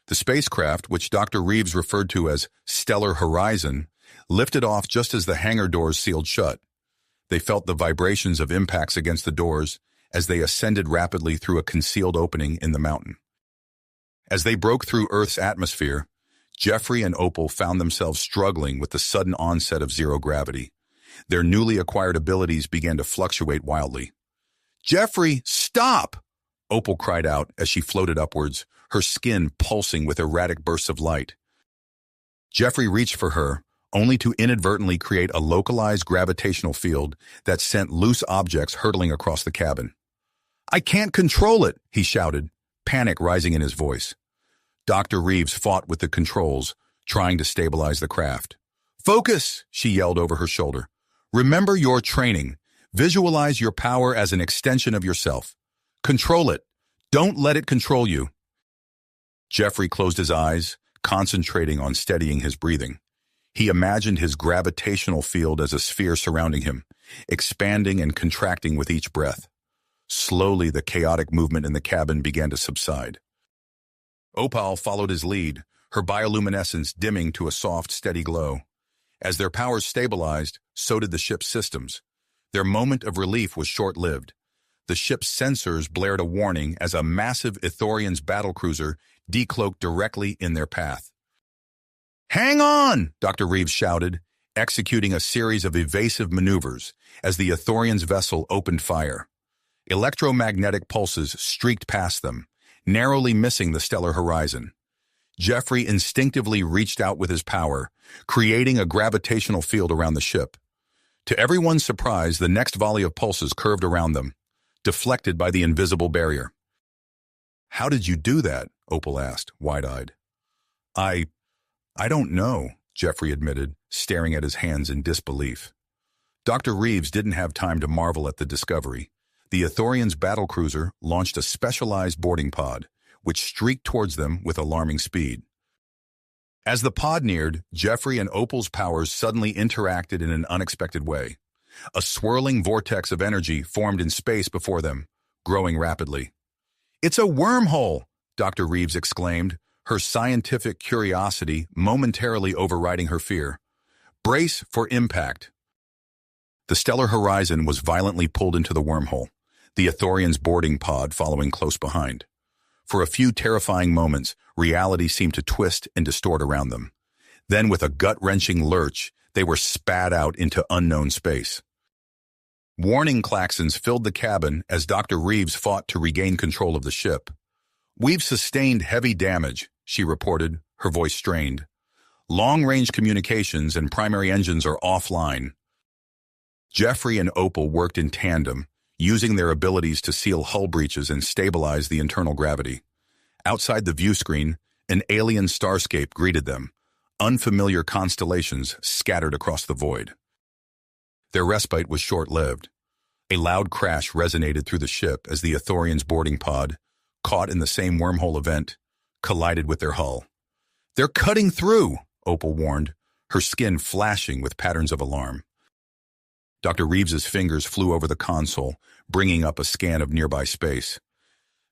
The spacecraft, which Dr. Reeves referred to as Stellar Horizon, lifted off just as the hangar doors sealed shut. They felt the vibrations of impacts against the doors as they ascended rapidly through a concealed opening in the mountain. As they broke through Earth's atmosphere, Jeffrey and Opal found themselves struggling with the sudden onset of zero gravity. Their newly acquired abilities began to fluctuate wildly. "Jeffrey, stop!" Opal cried out as she floated upwards, her skin pulsing with erratic bursts of light. Jeffrey reached for her, only to inadvertently create a localized gravitational field that sent loose objects hurtling across the cabin. "I can't control it," he shouted, panic rising in his voice. Dr. Reeves fought with the controls, trying to stabilize the craft. "Focus," she yelled over her shoulder. "Remember your training. Visualize your power as an extension of yourself. Control it. Don't let it control you." Jeffrey closed his eyes, concentrating on steadying his breathing. He imagined his gravitational field as a sphere surrounding him, expanding and contracting with each breath. Slowly, the chaotic movement in the cabin began to subside. Opal followed his lead, her bioluminescence dimming to a soft, steady glow. As their powers stabilized, so did the ship's systems. Their moment of relief was short-lived. The ship's sensors blared a warning as a massive Ithorian's battlecruiser decloaked directly in their path. "Hang on!" Dr. Reeves shouted, executing a series of evasive maneuvers as the Ithorian's vessel opened fire. Electromagnetic pulses streaked past them, narrowly missing the stellar horizon. Jeffrey instinctively reached out with his power, creating a gravitational field around the ship. To everyone's surprise, the next volley of pulses curved around them, deflected by the invisible barrier. "How did you do that?" Opal asked, wide-eyed. I don't know," Jeffrey admitted, staring at his hands in disbelief. Dr. Reeves didn't have time to marvel at the discovery. The Ithorian's battlecruiser launched a specialized boarding pod, which streaked towards them with alarming speed. As the pod neared, Jeffrey and Opal's powers suddenly interacted in an unexpected way. A swirling vortex of energy formed in space before them, growing rapidly. "It's a wormhole!" Dr. Reeves exclaimed, her scientific curiosity momentarily overriding her fear. "Brace for impact." The stellar horizon was violently pulled into the wormhole, the Ithorian's boarding pod following close behind. For a few terrifying moments, reality seemed to twist and distort around them. Then, with a gut-wrenching lurch, they were spat out into unknown space. Warning klaxons filled the cabin as Dr. Reeves fought to regain control of the ship. "We've sustained heavy damage," she reported, her voice strained. "Long-range communications and primary engines are offline." Jeffrey and Opal worked in tandem, using their abilities to seal hull breaches and stabilize the internal gravity. Outside the view screen, an alien starscape greeted them, unfamiliar constellations scattered across the void. Their respite was short-lived. A loud crash resonated through the ship as the Ithorians' boarding pod, caught in the same wormhole event, collided with their hull. "They're cutting through," Opal warned, her skin flashing with patterns of alarm. Dr. Reeves's fingers flew over the console, bringing up a scan of nearby space.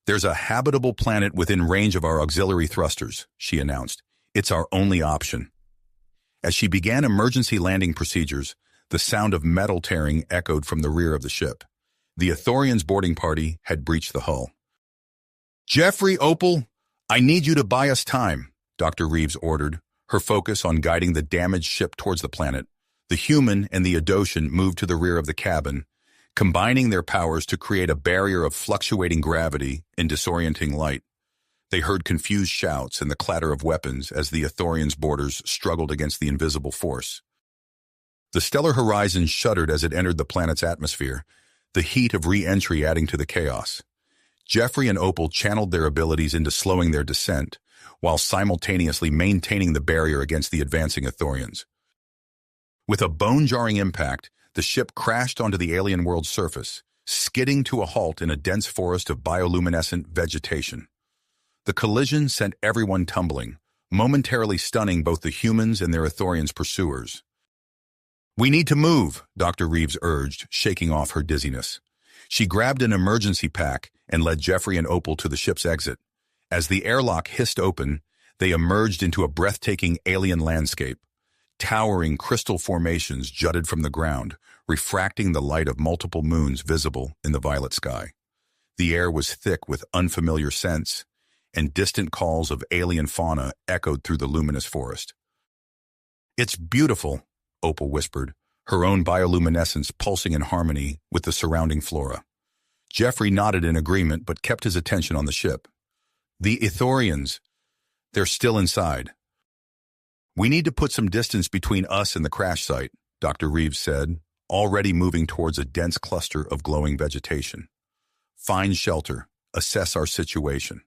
"There's a habitable planet within range of our auxiliary thrusters," she announced. "It's our only option." As she began emergency landing procedures, the sound of metal tearing echoed from the rear of the ship. The Ithorians' boarding party had breached the hull. "Jeffrey, Opal, I need you to buy us time," Dr. Reeves ordered, her focus on guiding the damaged ship towards the planet. The human and the Adoshan moved to the rear of the cabin, combining their powers to create a barrier of fluctuating gravity and disorienting light. They heard confused shouts and the clatter of weapons as the Ithorians' boarders struggled against the invisible force. The stellar horizon shuddered as it entered the planet's atmosphere, the heat of re-entry adding to the chaos. Jeffrey and Opal channeled their abilities into slowing their descent, while simultaneously maintaining the barrier against the advancing Ithorians. With a bone-jarring impact, the ship crashed onto the alien world's surface, skidding to a halt in a dense forest of bioluminescent vegetation. The collision sent everyone tumbling, momentarily stunning both the humans and their Ithorians' pursuers. "We need to move," Dr. Reeves urged, shaking off her dizziness. She grabbed an emergency pack and led Jeffrey and Opal to the ship's exit. As the airlock hissed open, they emerged into a breathtaking alien landscape. Towering crystal formations jutted from the ground, refracting the light of multiple moons visible in the violet sky. The air was thick with unfamiliar scents, and distant calls of alien fauna echoed through the luminous forest. "It's beautiful," Opal whispered, her own bioluminescence pulsing in harmony with the surrounding flora. Jeffrey nodded in agreement but kept his attention on the ship. "The Ithorians, they're still inside." "We need to put some distance between us and the crash site," Dr. Reeves said, already moving towards a dense cluster of glowing vegetation. "Find shelter, assess our situation."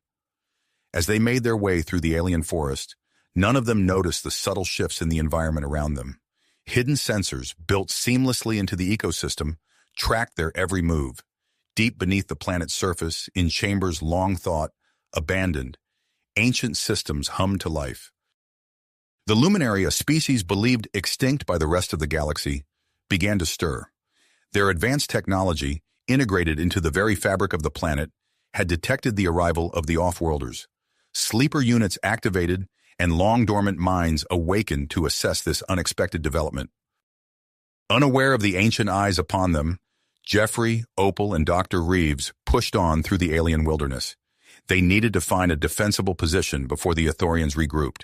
As they made their way through the alien forest, none of them noticed the subtle shifts in the environment around them. Hidden sensors, built seamlessly into the ecosystem, tracked their every move. Deep beneath the planet's surface, in chambers long thought abandoned, ancient systems hummed to life. The Luminari, a species believed extinct by the rest of the galaxy, began to stir. Their advanced technology, integrated into the very fabric of the planet, had detected the arrival of the off-worlders. Sleeper units activated and long-dormant minds awakened to assess this unexpected development. Unaware of the ancient eyes upon them, Jeffrey, Opal, and Dr. Reeves pushed on through the alien wilderness. They needed to find a defensible position before the Ithorians regrouped.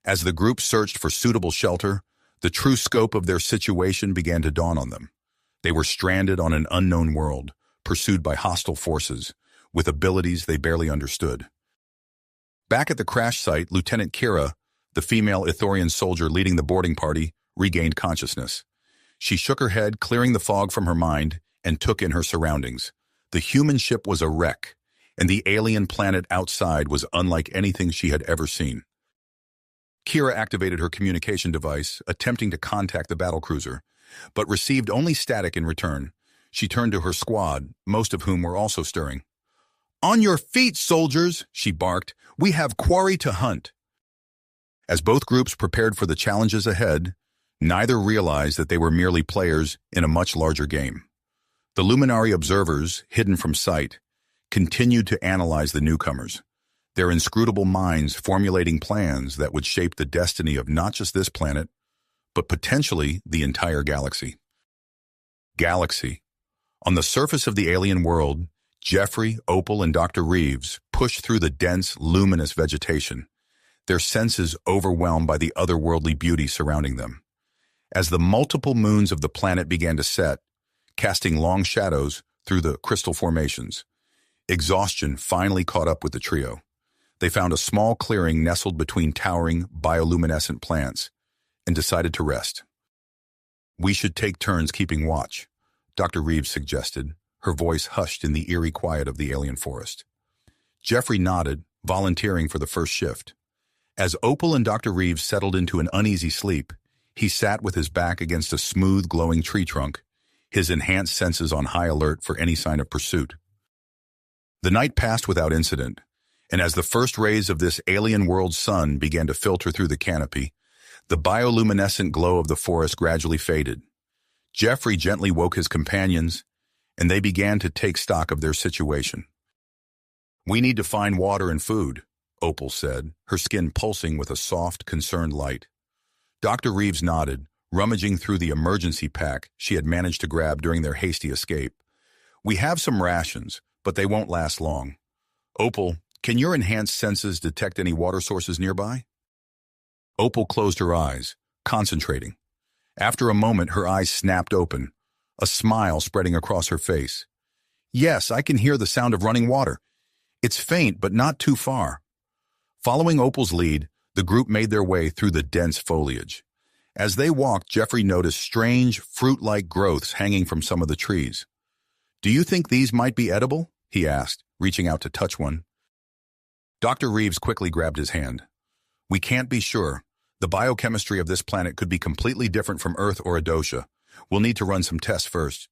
As the group searched for suitable shelter, the true scope of their situation began to dawn on them. They were stranded on an unknown world, pursued by hostile forces, with abilities they barely understood. Back at the crash site, Lieutenant Kira, the female Ithorian soldier leading the boarding party, regained consciousness. She shook her head, clearing the fog from her mind, and took in her surroundings. The human ship was a wreck, and the alien planet outside was unlike anything she had ever seen. Kira activated her communication device, attempting to contact the battlecruiser, but received only static in return. She turned to her squad, most of whom were also stirring. "On your feet, soldiers!" she barked. "We have quarry to hunt." As both groups prepared for the challenges ahead, neither realized that they were merely players in a much larger game. The Luminari observers, hidden from sight, continued to analyze the newcomers, their inscrutable minds formulating plans that would shape the destiny of not just this planet, but potentially the entire galaxy. Galaxy. On the surface of the alien world, Jeffrey, Opal, and Dr. Reeves pushed through the dense, luminous vegetation, their senses overwhelmed by the otherworldly beauty surrounding them. As the multiple moons of the planet began to set, casting long shadows through the crystal formations, exhaustion finally caught up with the trio. They found a small clearing nestled between towering, bioluminescent plants and decided to rest. "We should take turns keeping watch," Dr. Reeves suggested, her voice hushed in the eerie quiet of the alien forest. Jeffrey nodded, volunteering for the first shift. As Opal and Dr. Reeves settled into an uneasy sleep, he sat with his back against a smooth, glowing tree trunk, his enhanced senses on high alert for any sign of pursuit. The night passed without incident, and as the first rays of this alien world sun began to filter through the canopy, the bioluminescent glow of the forest gradually faded. Jeffrey gently woke his companions, and they began to take stock of their situation. "We need to find water and food," Opal said, her skin pulsing with a soft, concerned light. Dr. Reeves nodded, rummaging through the emergency pack she had managed to grab during their hasty escape. "We have some rations, but they won't last long. Opal, can your enhanced senses detect any water sources nearby?" Opal closed her eyes, concentrating. After a moment, her eyes snapped open, a smile spreading across her face. "Yes, I can hear the sound of running water. It's faint, but not too far." Following Opal's lead, the group made their way through the dense foliage. As they walked, Jeffrey noticed strange, fruit-like growths hanging from some of the trees. "Do you think these might be edible?" he asked, reaching out to touch one. Dr. Reeves quickly grabbed his hand. "We can't be sure. The biochemistry of this planet could be completely different from Earth or Adosha. We'll need to run some tests first."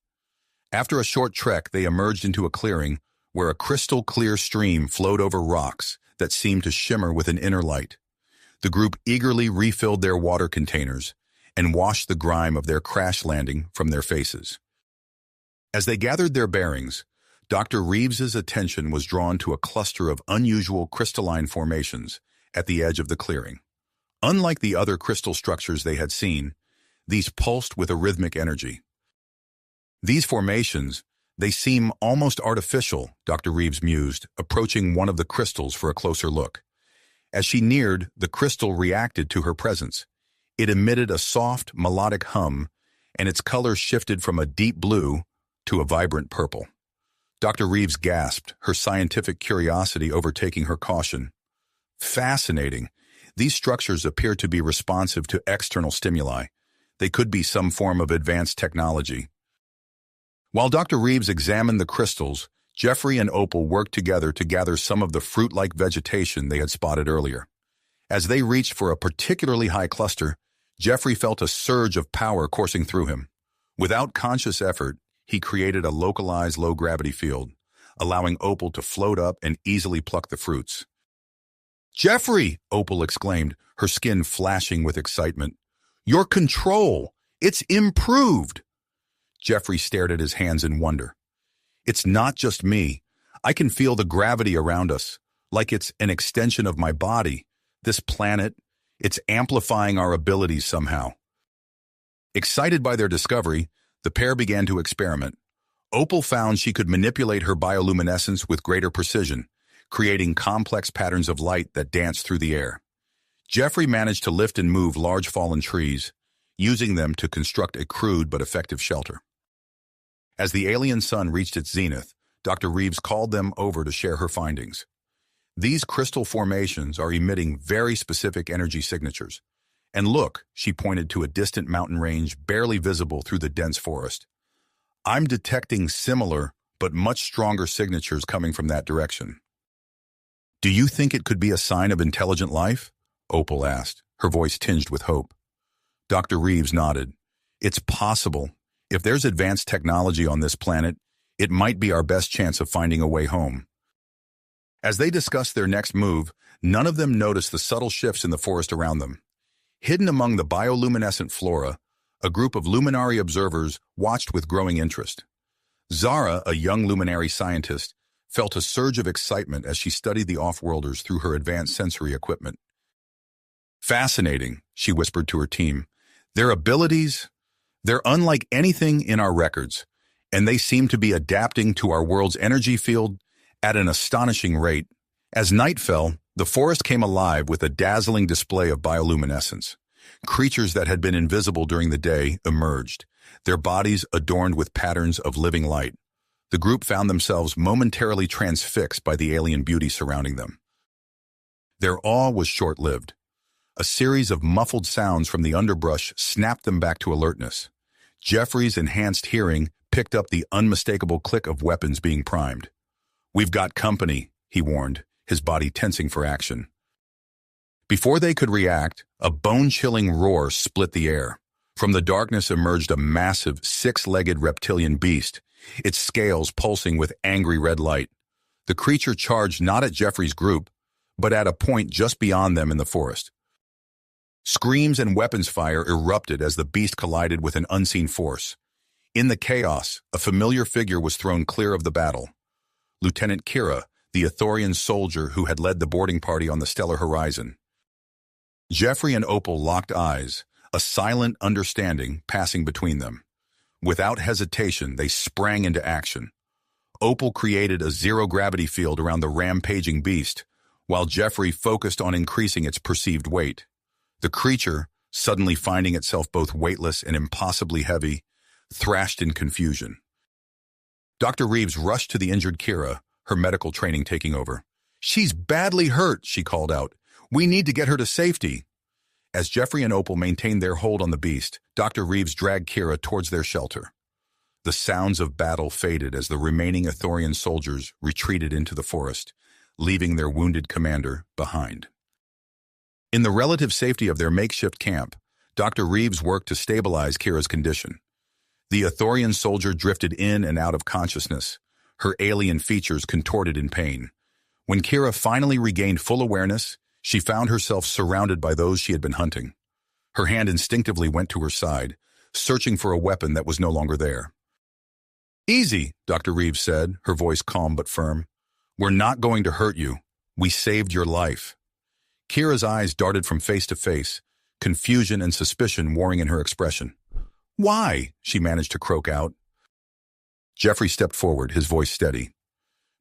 After a short trek, they emerged into a clearing where a crystal-clear stream flowed over rocks that seemed to shimmer with an inner light. The group eagerly refilled their water containers and washed the grime of their crash landing from their faces. As they gathered their bearings, Dr. Reeves's attention was drawn to a cluster of unusual crystalline formations at the edge of the clearing. Unlike the other crystal structures they had seen, these pulsed with a rhythmic energy. "These formations, they seem almost artificial," Dr. Reeves mused, approaching one of the crystals for a closer look. As she neared, the crystal reacted to her presence. It emitted a soft, melodic hum, and its color shifted from a deep blue to a vibrant purple. Dr. Reeves gasped, her scientific curiosity overtaking her caution. "Fascinating. These structures appear to be responsive to external stimuli. They could be some form of advanced technology." While Dr. Reeves examined the crystals, Jeffrey and Opal worked together to gather some of the fruit-like vegetation they had spotted earlier. As they reached for a particularly high cluster, Jeffrey felt a surge of power coursing through him. Without conscious effort, he created a localized low-gravity field, allowing Opal to float up and easily pluck the fruits. "Jeffrey!" Opal exclaimed, her skin flashing with excitement. "Your control! It's improved!" Jeffrey stared at his hands in wonder. "It's not just me. I can feel the gravity around us, like it's an extension of my body. This planet, it's amplifying our abilities somehow." Excited by their discovery, the pair began to experiment. Opal found she could manipulate her bioluminescence with greater precision, creating complex patterns of light that danced through the air. Jeffrey managed to lift and move large fallen trees, using them to construct a crude but effective shelter. As the alien sun reached its zenith, Dr. Reeves called them over to share her findings. "These crystal formations are emitting very specific energy signatures. And look," she pointed to a distant mountain range barely visible through the dense forest. "I'm detecting similar but much stronger signatures coming from that direction." "Do you think it could be a sign of intelligent life?" Opal asked, her voice tinged with hope. Dr. Reeves nodded. "It's possible. If there's advanced technology on this planet, it might be our best chance of finding a way home." As they discussed their next move, none of them noticed the subtle shifts in the forest around them. Hidden among the bioluminescent flora, a group of Luminari observers watched with growing interest. Zara, a young Luminari scientist, felt a surge of excitement as she studied the off-worlders through her advanced sensory equipment. "Fascinating," she whispered to her team. "Their abilities, they're unlike anything in our records, and they seem to be adapting to our world's energy field at an astonishing rate." As night fell, the forest came alive with a dazzling display of bioluminescence. Creatures that had been invisible during the day emerged, their bodies adorned with patterns of living light. The group found themselves momentarily transfixed by the alien beauty surrounding them. Their awe was short-lived. A series of muffled sounds from the underbrush snapped them back to alertness. Jeffrey's enhanced hearing picked up the unmistakable click of weapons being primed. "We've got company," he warned, his body tensing for action. Before they could react, a bone-chilling roar split the air. From the darkness emerged a massive, six-legged reptilian beast, its scales pulsing with angry red light. The creature charged not at Jeffrey's group, but at a point just beyond them in the forest. Screams and weapons fire erupted as the beast collided with an unseen force. In the chaos, a familiar figure was thrown clear of the battle. Lieutenant Kira, the Ithorian soldier who had led the boarding party on the stellar horizon. Jeffrey and Opal locked eyes, a silent understanding passing between them. Without hesitation, they sprang into action. Opal created a zero-gravity field around the rampaging beast, while Jeffrey focused on increasing its perceived weight. The creature, suddenly finding itself both weightless and impossibly heavy, thrashed in confusion. Dr. Reeves rushed to the injured Kira, her medical training taking over. "She's badly hurt," she called out. "We need to get her to safety." As Jeffrey and Opal maintained their hold on the beast, Dr. Reeves dragged Kira towards their shelter. The sounds of battle faded as the remaining Ithorian soldiers retreated into the forest, leaving their wounded commander behind. In the relative safety of their makeshift camp, Dr. Reeves worked to stabilize Kira's condition. The Ithorian soldier drifted in and out of consciousness, her alien features contorted in pain. When Kira finally regained full awareness, she found herself surrounded by those she had been hunting. Her hand instinctively went to her side, searching for a weapon that was no longer there. "Easy," Dr. Reeves said, her voice calm but firm. "We're not going to hurt you. We saved your life." Kira's eyes darted from face to face, confusion and suspicion warring in her expression. "Why?" she managed to croak out. Jeffrey stepped forward, his voice steady.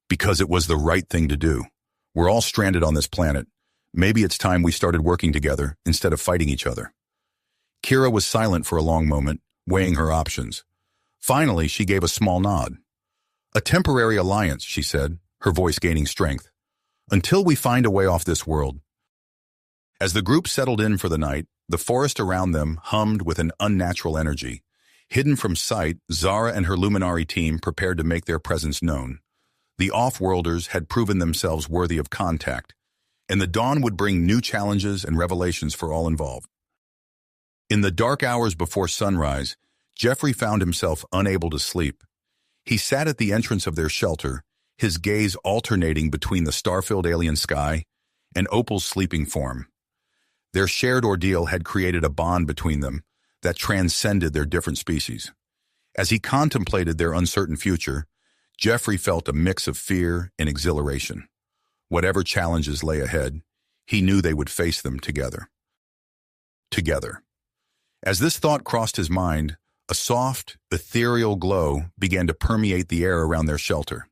"Because it was the right thing to do. We're all stranded on this planet. Maybe it's time we started working together instead of fighting each other." Kira was silent for a long moment, weighing her options. Finally, she gave a small nod. "A temporary alliance," she said, her voice gaining strength. "Until we find a way off this world." As the group settled in for the night, the forest around them hummed with an unnatural energy. Hidden from sight, Zara and her Luminari team prepared to make their presence known. The off-worlders had proven themselves worthy of contact, and the dawn would bring new challenges and revelations for all involved. In the dark hours before sunrise, Jeffrey found himself unable to sleep. He sat at the entrance of their shelter, his gaze alternating between the star-filled alien sky and Opal's sleeping form. Their shared ordeal had created a bond between them that transcended their different species. As he contemplated their uncertain future, Jeffrey felt a mix of fear and exhilaration. Whatever challenges lay ahead, he knew they would face them together. Together. As this thought crossed his mind, a soft, ethereal glow began to permeate the air around their shelter.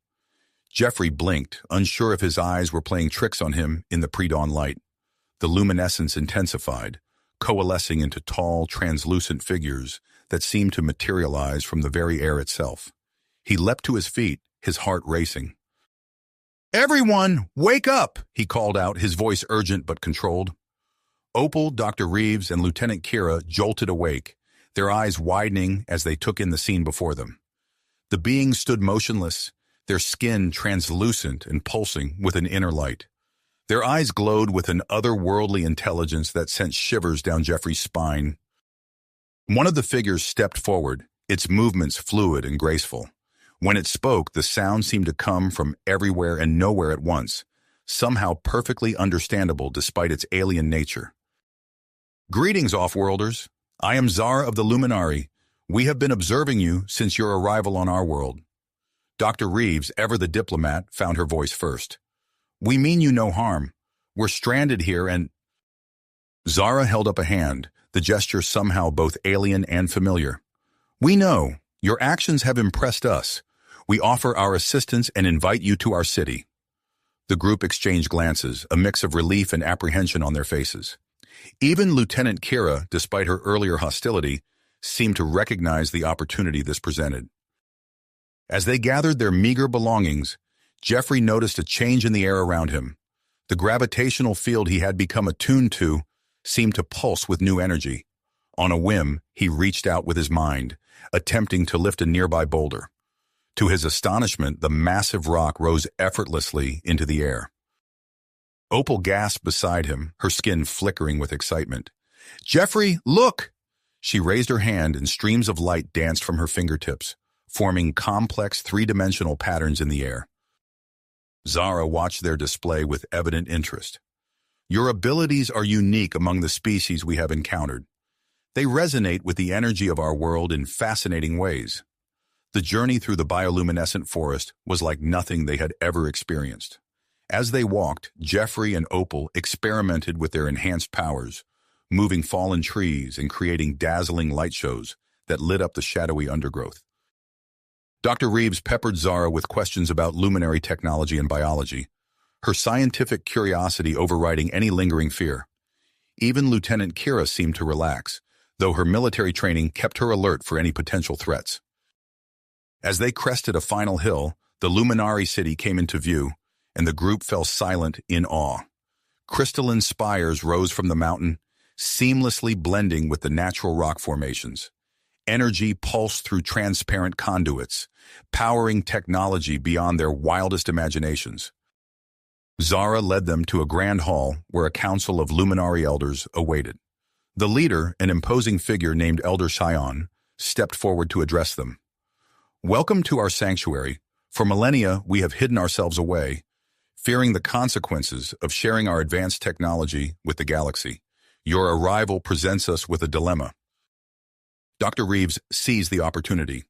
Jeffrey blinked, unsure if his eyes were playing tricks on him in the pre-dawn light. The luminescence intensified, coalescing into tall, translucent figures that seemed to materialize from the very air itself. He leapt to his feet, his heart racing. "Everyone, wake up!" he called out, his voice urgent but controlled. Opal, Dr. Reeves, and Lieutenant Kira jolted awake, their eyes widening as they took in the scene before them. The beings stood motionless, their skin translucent and pulsing with an inner light. Their eyes glowed with an otherworldly intelligence that sent shivers down Jeffrey's spine. One of the figures stepped forward, its movements fluid and graceful. When it spoke, the sound seemed to come from everywhere and nowhere at once, somehow perfectly understandable despite its alien nature. "Greetings, off-worlders. I am Zara of the Luminari. We have been observing you since your arrival on our world." Dr. Reeves, ever the diplomat, found her voice first. "We mean you no harm. We're stranded here and—" Zara held up a hand, the gesture somehow both alien and familiar. "We know. Your actions have impressed us. We offer our assistance and invite you to our city." The group exchanged glances, a mix of relief and apprehension on their faces. Even Lieutenant Kira, despite her earlier hostility, seemed to recognize the opportunity this presented. As they gathered their meager belongings, Jeffrey noticed a change in the air around him. The gravitational field he had become attuned to seemed to pulse with new energy. On a whim, he reached out with his mind, attempting to lift a nearby boulder. To his astonishment, the massive rock rose effortlessly into the air. Opal gasped beside him, her skin flickering with excitement. "Jeffrey, look!" She raised her hand and streams of light danced from her fingertips, forming complex three-dimensional patterns in the air. Zara watched their display with evident interest. Your abilities are unique among the species we have encountered. They resonate with the energy of our world in fascinating ways. The journey through the bioluminescent forest was like nothing they had ever experienced. As they walked, Jeffrey and Opal experimented with their enhanced powers, moving fallen trees and creating dazzling light shows that lit up the shadowy undergrowth. Dr. Reeves peppered Zara with questions about Luminari technology and biology, her scientific curiosity overriding any lingering fear. Even Lieutenant Kira seemed to relax, though her military training kept her alert for any potential threats. As they crested a final hill, the Luminari city came into view, and the group fell silent in awe. Crystalline spires rose from the mountain, seamlessly blending with the natural rock formations. Energy pulsed through transparent conduits, powering technology beyond their wildest imaginations. Zara led them to a grand hall where a council of Luminari elders awaited. The leader, an imposing figure named Elder Shion, stepped forward to address them. Welcome to our sanctuary. For millennia, we have hidden ourselves away, fearing the consequences of sharing our advanced technology with the galaxy. Your arrival presents us with a dilemma. Dr. Reeves seized the opportunity.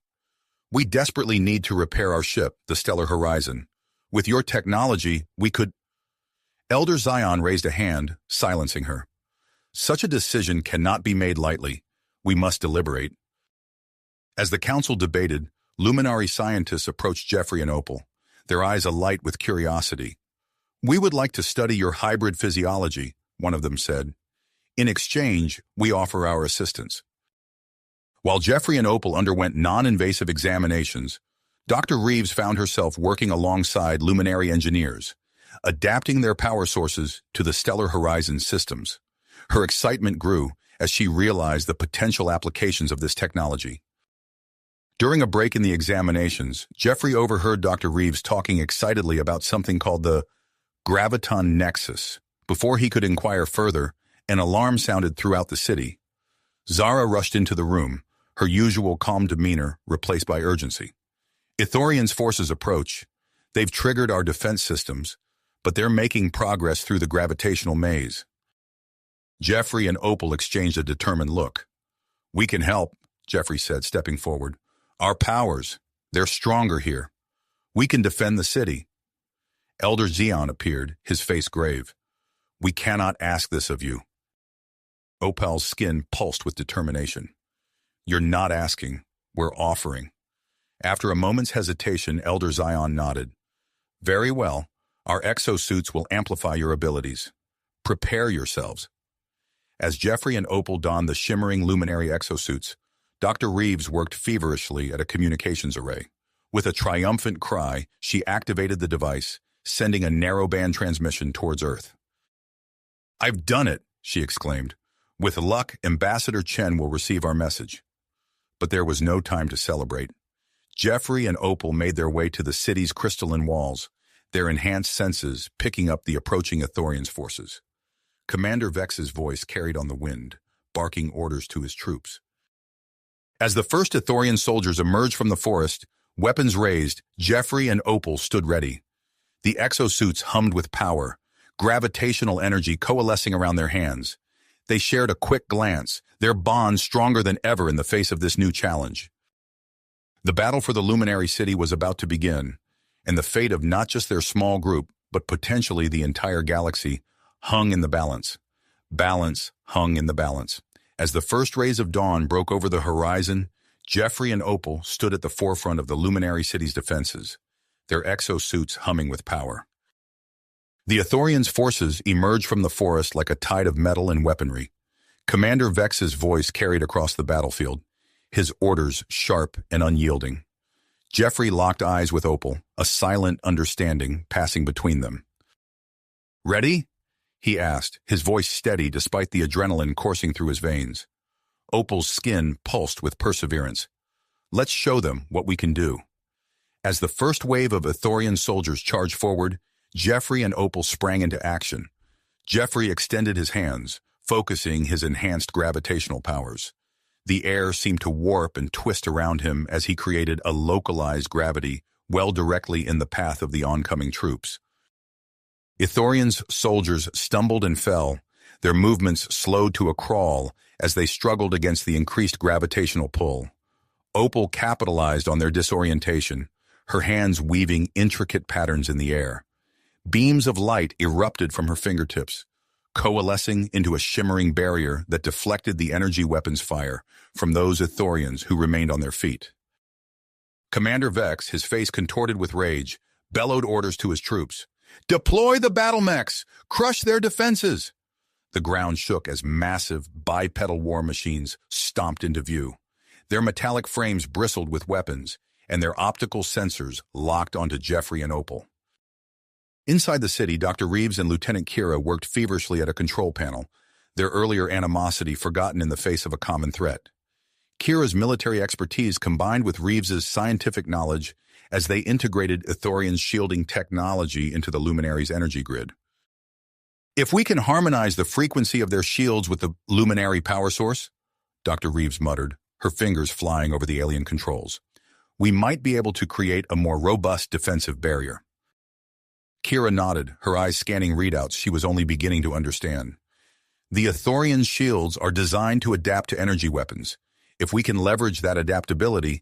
We desperately need to repair our ship, the Stellar Horizon. With your technology, we could... Elder Zion raised a hand, silencing her. Such a decision cannot be made lightly. We must deliberate. As the council debated, Luminari scientists approached Jeffrey and Opal, their eyes alight with curiosity. We would like to study your hybrid physiology, one of them said. In exchange, we offer our assistance. While Jeffrey and Opal underwent non-invasive examinations, Dr. Reeves found herself working alongside Luminari engineers, adapting their power sources to the Stellar Horizon systems. Her excitement grew as she realized the potential applications of this technology. During a break in the examinations, Jeffrey overheard Dr. Reeves talking excitedly about something called the Graviton Nexus. Before he could inquire further, an alarm sounded throughout the city. Zara rushed into the room, her usual calm demeanor replaced by urgency. Ithorian's forces approach. They've triggered our defense systems, but they're making progress through the gravitational maze. Jeffrey and Opal exchanged a determined look. We can help, Jeffrey said, stepping forward. Our powers, they're stronger here. We can defend the city. Elder Zion appeared, his face grave. We cannot ask this of you. Opal's skin pulsed with determination. You're not asking, we're offering. After a moment's hesitation, Elder Zion nodded. Very well, our exosuits will amplify your abilities. Prepare yourselves. As Jeffrey and Opal donned the shimmering Luminari exosuits, Dr. Reeves worked feverishly at a communications array. With a triumphant cry, she activated the device, sending a narrowband transmission towards Earth. I've done it, she exclaimed. With luck, Ambassador Chen will receive our message. But there was no time to celebrate. Jeffrey and Opal made their way to the city's crystalline walls, their enhanced senses picking up the approaching Ithorian's forces. Commander Vex's voice carried on the wind, barking orders to his troops. As the first Ithorian soldiers emerged from the forest, weapons raised, Jeffrey and Opal stood ready. The exosuits hummed with power, gravitational energy coalescing around their hands. They shared a quick glance, their bond stronger than ever in the face of this new challenge. The battle for the Luminari city was about to begin, and the fate of not just their small group, but potentially the entire galaxy, hung in the balance. Balance hung in the balance. As the first rays of dawn broke over the horizon, Jeffrey and Opal stood at the forefront of the Luminari city's defenses, their exosuits humming with power. The Ithorians' forces emerged from the forest like a tide of metal and weaponry. Commander Vex's voice carried across the battlefield, his orders sharp and unyielding. Jeffrey locked eyes with Opal, a silent understanding passing between them. Ready? He asked, his voice steady despite the adrenaline coursing through his veins. Opal's skin pulsed with perseverance. Let's show them what we can do. As the first wave of Ithorian soldiers charged forward, Jeffrey and Opal sprang into action. Jeffrey extended his hands, focusing his enhanced gravitational powers. The air seemed to warp and twist around him as he created a localized gravity well directly in the path of the oncoming troops. Ithorian's soldiers stumbled and fell, their movements slowed to a crawl as they struggled against the increased gravitational pull. Opal capitalized on their disorientation, her hands weaving intricate patterns in the air. Beams of light erupted from her fingertips, coalescing into a shimmering barrier that deflected the energy weapon's fire from those Ithorians who remained on their feet. Commander Vex, his face contorted with rage, bellowed orders to his troops. "Deploy the battle mechs! Crush their defenses!" The ground shook as massive, bipedal war machines stomped into view. Their metallic frames bristled with weapons, and their optical sensors locked onto Jeffrey and Opal. Inside the city, Dr. Reeves and Lieutenant Kira worked feverishly at a control panel, their earlier animosity forgotten in the face of a common threat. Kira's military expertise combined with Reeves's scientific knowledge as they integrated Ithorian's shielding technology into the Luminari's energy grid. "If we can harmonize the frequency of their shields with the Luminari power source," Dr. Reeves muttered, her fingers flying over the alien controls, "we might be able to create a more robust defensive barrier." Kira nodded, her eyes scanning readouts she was only beginning to understand. The Ithorian shields are designed to adapt to energy weapons. If we can leverage that adaptability,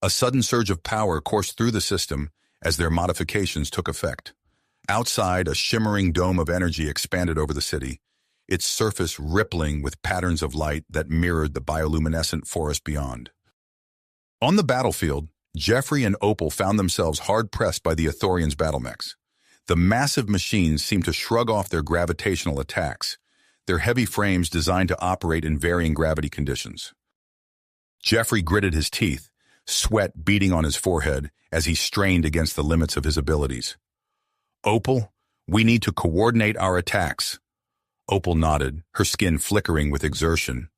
a sudden surge of power coursed through the system as their modifications took effect. Outside, a shimmering dome of energy expanded over the city, its surface rippling with patterns of light that mirrored the bioluminescent forest beyond. On the battlefield, Jeffrey and Opal found themselves hard-pressed by the Ithorians' battle mechs. The massive machines seemed to shrug off their gravitational attacks, their heavy frames designed to operate in varying gravity conditions. Jeffrey gritted his teeth, sweat beading on his forehead as he strained against the limits of his abilities. "Opal, we need to coordinate our attacks." Opal nodded, her skin flickering with exertion.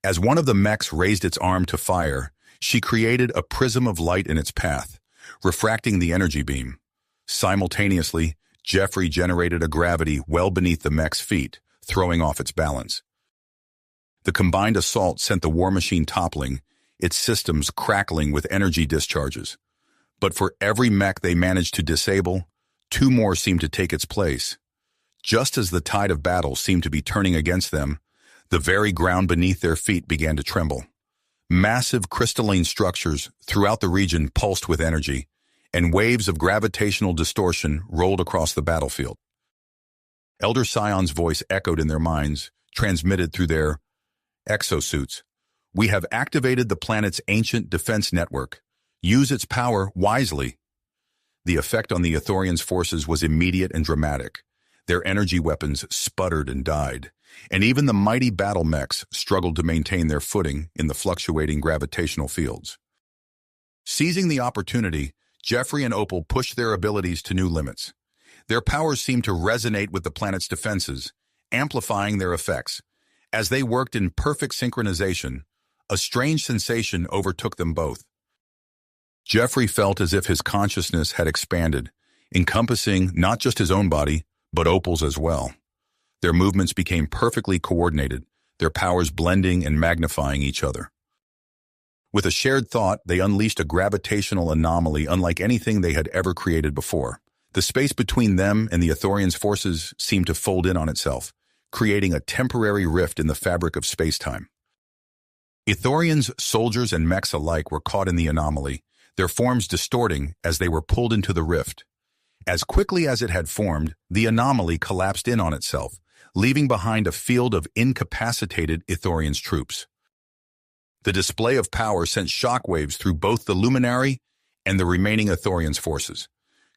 As one of the mechs raised its arm to fire, she created a prism of light in its path, refracting the energy beam. Simultaneously, Jeffrey generated a gravity well beneath the mech's feet, throwing off its balance. The combined assault sent the war machine toppling, its systems crackling with energy discharges. But for every mech they managed to disable, two more seemed to take its place. Just as the tide of battle seemed to be turning against them, the very ground beneath their feet began to tremble. Massive crystalline structures throughout the region pulsed with energy, and waves of gravitational distortion rolled across the battlefield. Elder Scion's voice echoed in their minds, transmitted through their exosuits. "We have activated the planet's ancient defense network. Use its power wisely." The effect on the Ithorians' forces was immediate and dramatic. Their energy weapons sputtered and died, and even the mighty battle mechs struggled to maintain their footing in the fluctuating gravitational fields. Seizing the opportunity, Jeffrey and Opal pushed their abilities to new limits. Their powers seemed to resonate with the planet's defenses, amplifying their effects. As they worked in perfect synchronization, a strange sensation overtook them both. Jeffrey felt as if his consciousness had expanded, encompassing not just his own body, but Opal's as well. Their movements became perfectly coordinated, their powers blending and magnifying each other. With a shared thought, they unleashed a gravitational anomaly unlike anything they had ever created before. The space between them and the Ithorians' forces seemed to fold in on itself, creating a temporary rift in the fabric of space-time. Ithorians, soldiers, and mechs alike were caught in the anomaly, their forms distorting as they were pulled into the rift. As quickly as it had formed, the anomaly collapsed in on itself, leaving behind a field of incapacitated Ithorians' troops. The display of power sent shockwaves through both the Luminari and the remaining Ithorians' forces.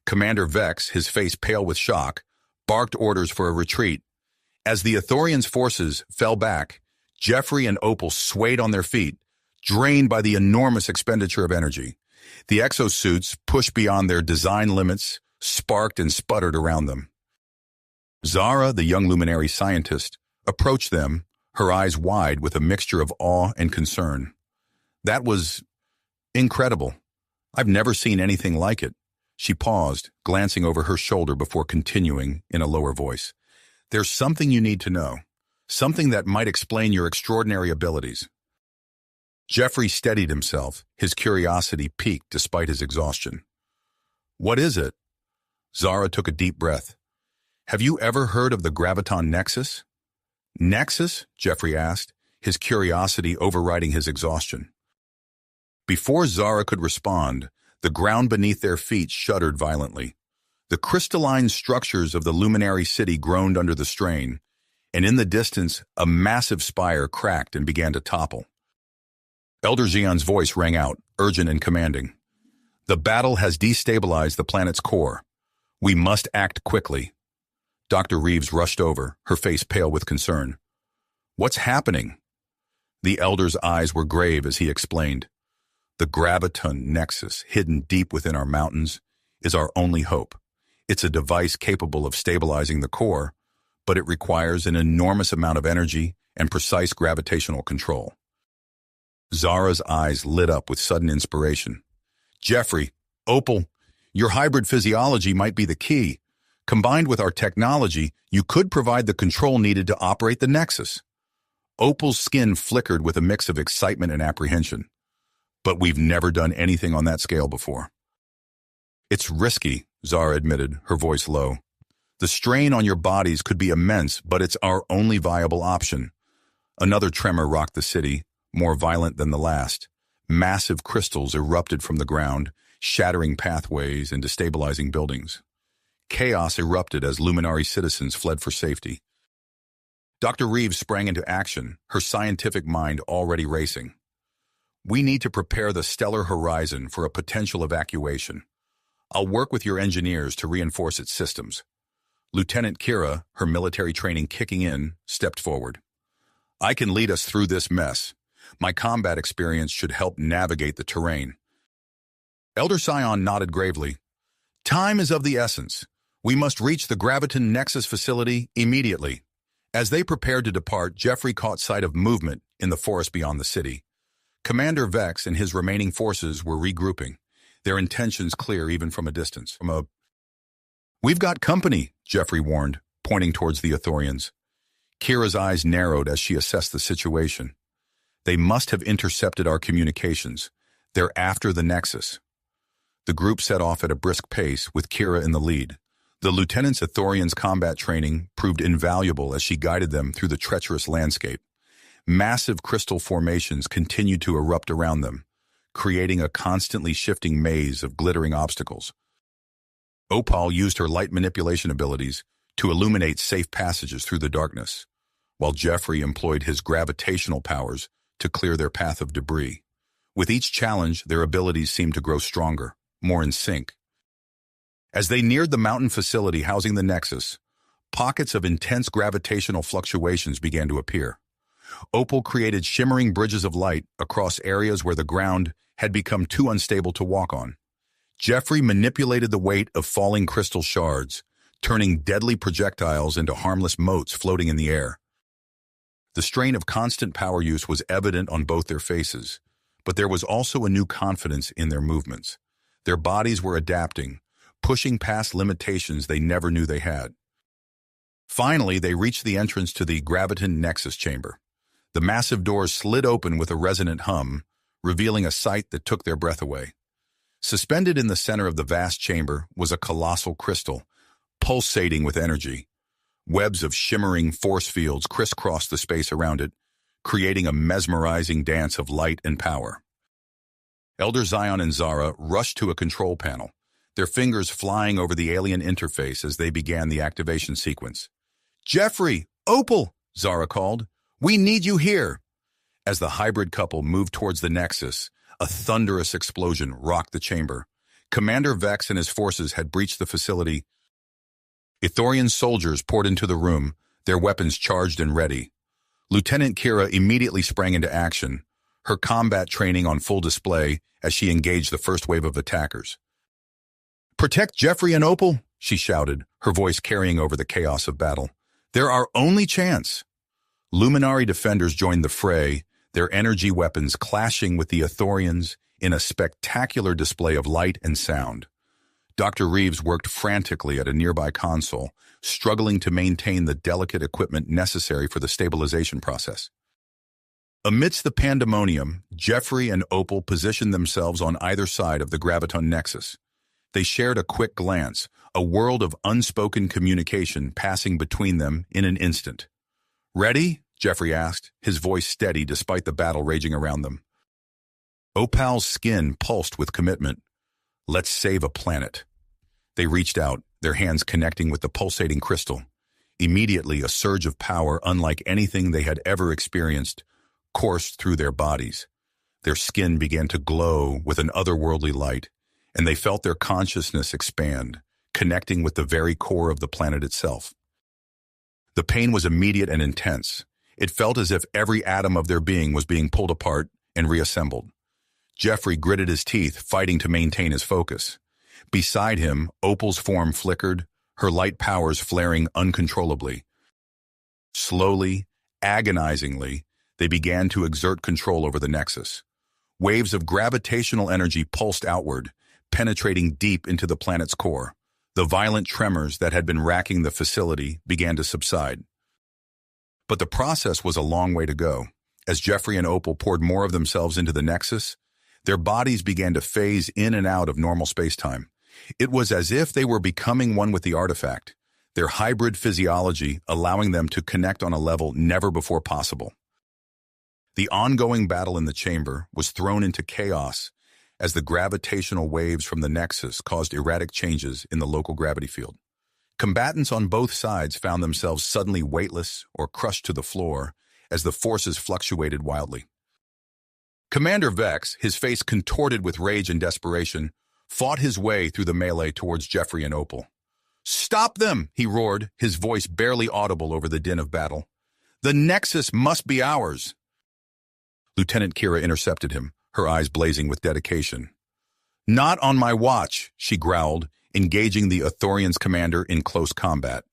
Commander Vex, his face pale with shock, barked orders for a retreat. As the Ithorians' forces fell back, Jeffrey and Opal swayed on their feet, drained by the enormous expenditure of energy. The exosuits, pushed beyond their design limits, sparked and sputtered around them. Zara, the young Luminari scientist, approached them, her eyes wide with a mixture of awe and concern. "That was incredible. I've never seen anything like it." She paused, glancing over her shoulder before continuing in a lower voice. "There's something you need to know, something that might explain your extraordinary abilities." Jeffrey steadied himself, his curiosity piqued despite his exhaustion. What is it? Zara took a deep breath. Have you ever heard of the Graviton Nexus? Nexus? Jeffrey asked, his curiosity overriding his exhaustion. Before Zara could respond, the ground beneath their feet shuddered violently. The crystalline structures of the Luminari city groaned under the strain, and in the distance, a massive spire cracked and began to topple. Elder Xian's voice rang out, urgent and commanding. The battle has destabilized the planet's core. We must act quickly. Dr. Reeves rushed over, her face pale with concern. What's happening? The Elder's eyes were grave as he explained. The Graviton Nexus, hidden deep within our mountains, is our only hope. It's a device capable of stabilizing the core, but it requires an enormous amount of energy and precise gravitational control. Zara's eyes lit up with sudden inspiration. Jeffrey, Opal, your hybrid physiology might be the key. Combined with our technology, you could provide the control needed to operate the Nexus. Opal's skin flickered with a mix of excitement and apprehension. But we've never done anything on that scale before. It's risky, Zara admitted, her voice low. The strain on your bodies could be immense, but it's our only viable option. Another tremor rocked the city, more violent than the last. Massive crystals erupted from the ground, shattering pathways and destabilizing buildings. Chaos erupted as Luminari citizens fled for safety. Dr. Reeves sprang into action, her scientific mind already racing. We need to prepare the stellar horizon for a potential evacuation. I'll work with your engineers to reinforce its systems. Lieutenant Kira, her military training kicking in, stepped forward. I can lead us through this mess. My combat experience should help navigate the terrain. Elder Sion nodded gravely. Time is of the essence. We must reach the Graviton Nexus facility immediately. As they prepared to depart, Jeffrey caught sight of movement in the forest beyond the city. Commander Vex and his remaining forces were regrouping, their intentions clear even from a distance. We've got company, Jeffrey warned, pointing towards the Ithorians. Kira's eyes narrowed as she assessed the situation. They must have intercepted our communications. They're after the Nexus. The group set off at a brisk pace, with Kira in the lead. The lieutenant's Ithorian's combat training proved invaluable as she guided them through the treacherous landscape. Massive crystal formations continued to erupt around them, creating a constantly shifting maze of glittering obstacles. Opal used her light manipulation abilities to illuminate safe passages through the darkness, while Jeffrey employed his gravitational powers to clear their path of debris. With each challenge, their abilities seemed to grow stronger, more in sync. As they neared the mountain facility housing the Nexus, pockets of intense gravitational fluctuations began to appear. Opal created shimmering bridges of light across areas where the ground had become too unstable to walk on. Jeffrey manipulated the weight of falling crystal shards, turning deadly projectiles into harmless motes floating in the air. The strain of constant power use was evident on both their faces, but there was also a new confidence in their movements. Their bodies were adapting, pushing past limitations they never knew they had. Finally, they reached the entrance to the Graviton Nexus chamber. The massive doors slid open with a resonant hum, revealing a sight that took their breath away. Suspended in the center of the vast chamber was a colossal crystal, pulsating with energy. Webs of shimmering force fields crisscrossed the space around it, creating a mesmerizing dance of light and power. Elder Xion and Zara rushed to a control panel, their fingers flying over the alien interface as they began the activation sequence. Jeffrey! Opal! Zara called. We need you here! As the hybrid couple moved towards the Nexus, a thunderous explosion rocked the chamber. Commander Vex and his forces had breached the facility. Ithorian soldiers poured into the room, their weapons charged and ready. Lieutenant Kira immediately sprang into action, her combat training on full display as she engaged the first wave of attackers. Protect Jeffrey and Opal, she shouted, her voice carrying over the chaos of battle. They're our only chance. Luminari defenders joined the fray, their energy weapons clashing with the Ithorians in a spectacular display of light and sound. Dr. Reeves worked frantically at a nearby console, struggling to maintain the delicate equipment necessary for the stabilization process. Amidst the pandemonium, Jeffrey and Opal positioned themselves on either side of the graviton nexus. They shared a quick glance, a world of unspoken communication passing between them in an instant. "Ready?" Jeffrey asked, his voice steady despite the battle raging around them. Opal's skin pulsed with commitment. "Let's save a planet." They reached out, their hands connecting with the pulsating crystal. Immediately, a surge of power unlike anything they had ever experienced coursed through their bodies. Their skin began to glow with an otherworldly light, and they felt their consciousness expand, connecting with the very core of the planet itself. The pain was immediate and intense. It felt as if every atom of their being was being pulled apart and reassembled. Jeffrey gritted his teeth, fighting to maintain his focus. Beside him, Opal's form flickered, her light powers flaring uncontrollably. Slowly, agonizingly, they began to exert control over the Nexus. Waves of gravitational energy pulsed outward, penetrating deep into the planet's core. The violent tremors that had been racking the facility began to subside. But the process was a long way to go. As Jeffrey and Opal poured more of themselves into the Nexus, their bodies began to phase in and out of normal space-time. It was as if they were becoming one with the artifact, their hybrid physiology allowing them to connect on a level never before possible. The ongoing battle in the chamber was thrown into chaos as the gravitational waves from the Nexus caused erratic changes in the local gravity field. Combatants on both sides found themselves suddenly weightless or crushed to the floor as the forces fluctuated wildly. Commander Vex, his face contorted with rage and desperation, fought his way through the melee towards Jeffrey and Opal. "Stop them!" he roared, his voice barely audible over the din of battle. "The Nexus must be ours!" Lieutenant Kira intercepted him, her eyes blazing with dedication. "Not on my watch," she growled, engaging the Athorian's commander in close combat.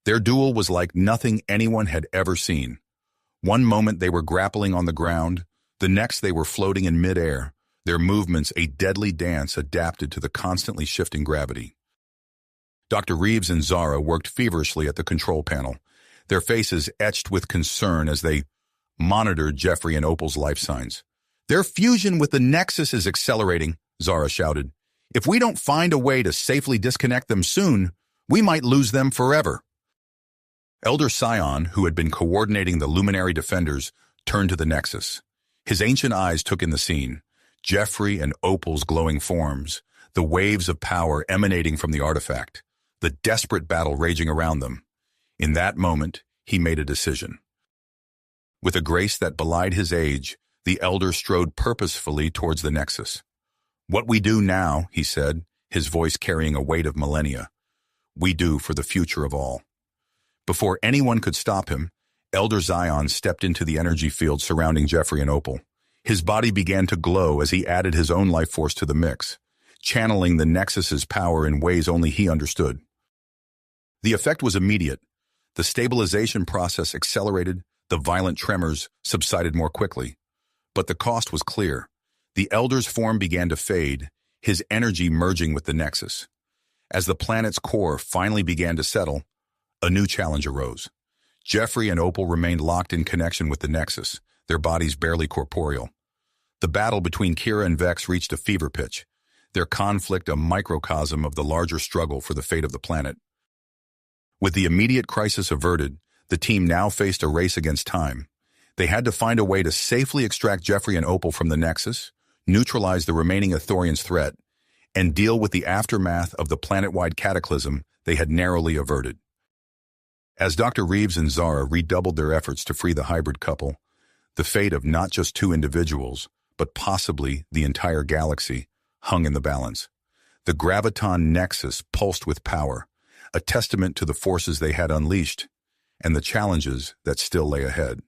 Their duel was like nothing anyone had ever seen. One moment they were grappling on the ground, the next they were floating in midair, their movements a deadly dance adapted to the constantly shifting gravity. Dr. Reeves and Zara worked feverishly at the control panel, their faces etched with concern as they monitored Jeffrey and Opal's life signs. "Their fusion with the Nexus is accelerating," Zara shouted. "If we don't find a way to safely disconnect them soon, we might lose them forever." Elder Scion, who had been coordinating the Luminari defenders, turned to the Nexus. His ancient eyes took in the scene. Jeffrey and Opal's glowing forms, the waves of power emanating from the artifact, the desperate battle raging around them. In that moment, he made a decision. With a grace that belied his age, the elder strode purposefully towards the Nexus. "What we do now," he said, his voice carrying a weight of millennia, "we do for the future of all." Before anyone could stop him, Elder Zion stepped into the energy field surrounding Jeffrey and Opal. His body began to glow as he added his own life force to the mix, channeling the Nexus's power in ways only he understood. The effect was immediate. The stabilization process accelerated, the violent tremors subsided more quickly. But the cost was clear. The Elder's form began to fade, his energy merging with the Nexus. As the planet's core finally began to settle, a new challenge arose. Jeffrey and Opal remained locked in connection with the Nexus, their bodies barely corporeal. The battle between Kira and Vex reached a fever pitch, their conflict a microcosm of the larger struggle for the fate of the planet. With the immediate crisis averted, the team now faced a race against time. They had to find a way to safely extract Jeffrey and Opal from the Nexus, neutralize the remaining Athorian's threat, and deal with the aftermath of the planet-wide cataclysm they had narrowly averted. As Dr. Reeves and Zara redoubled their efforts to free the hybrid couple, the fate of not just two individuals, but possibly the entire galaxy, hung in the balance. The graviton Nexus pulsed with power, a testament to the forces they had unleashed and the challenges that still lay ahead.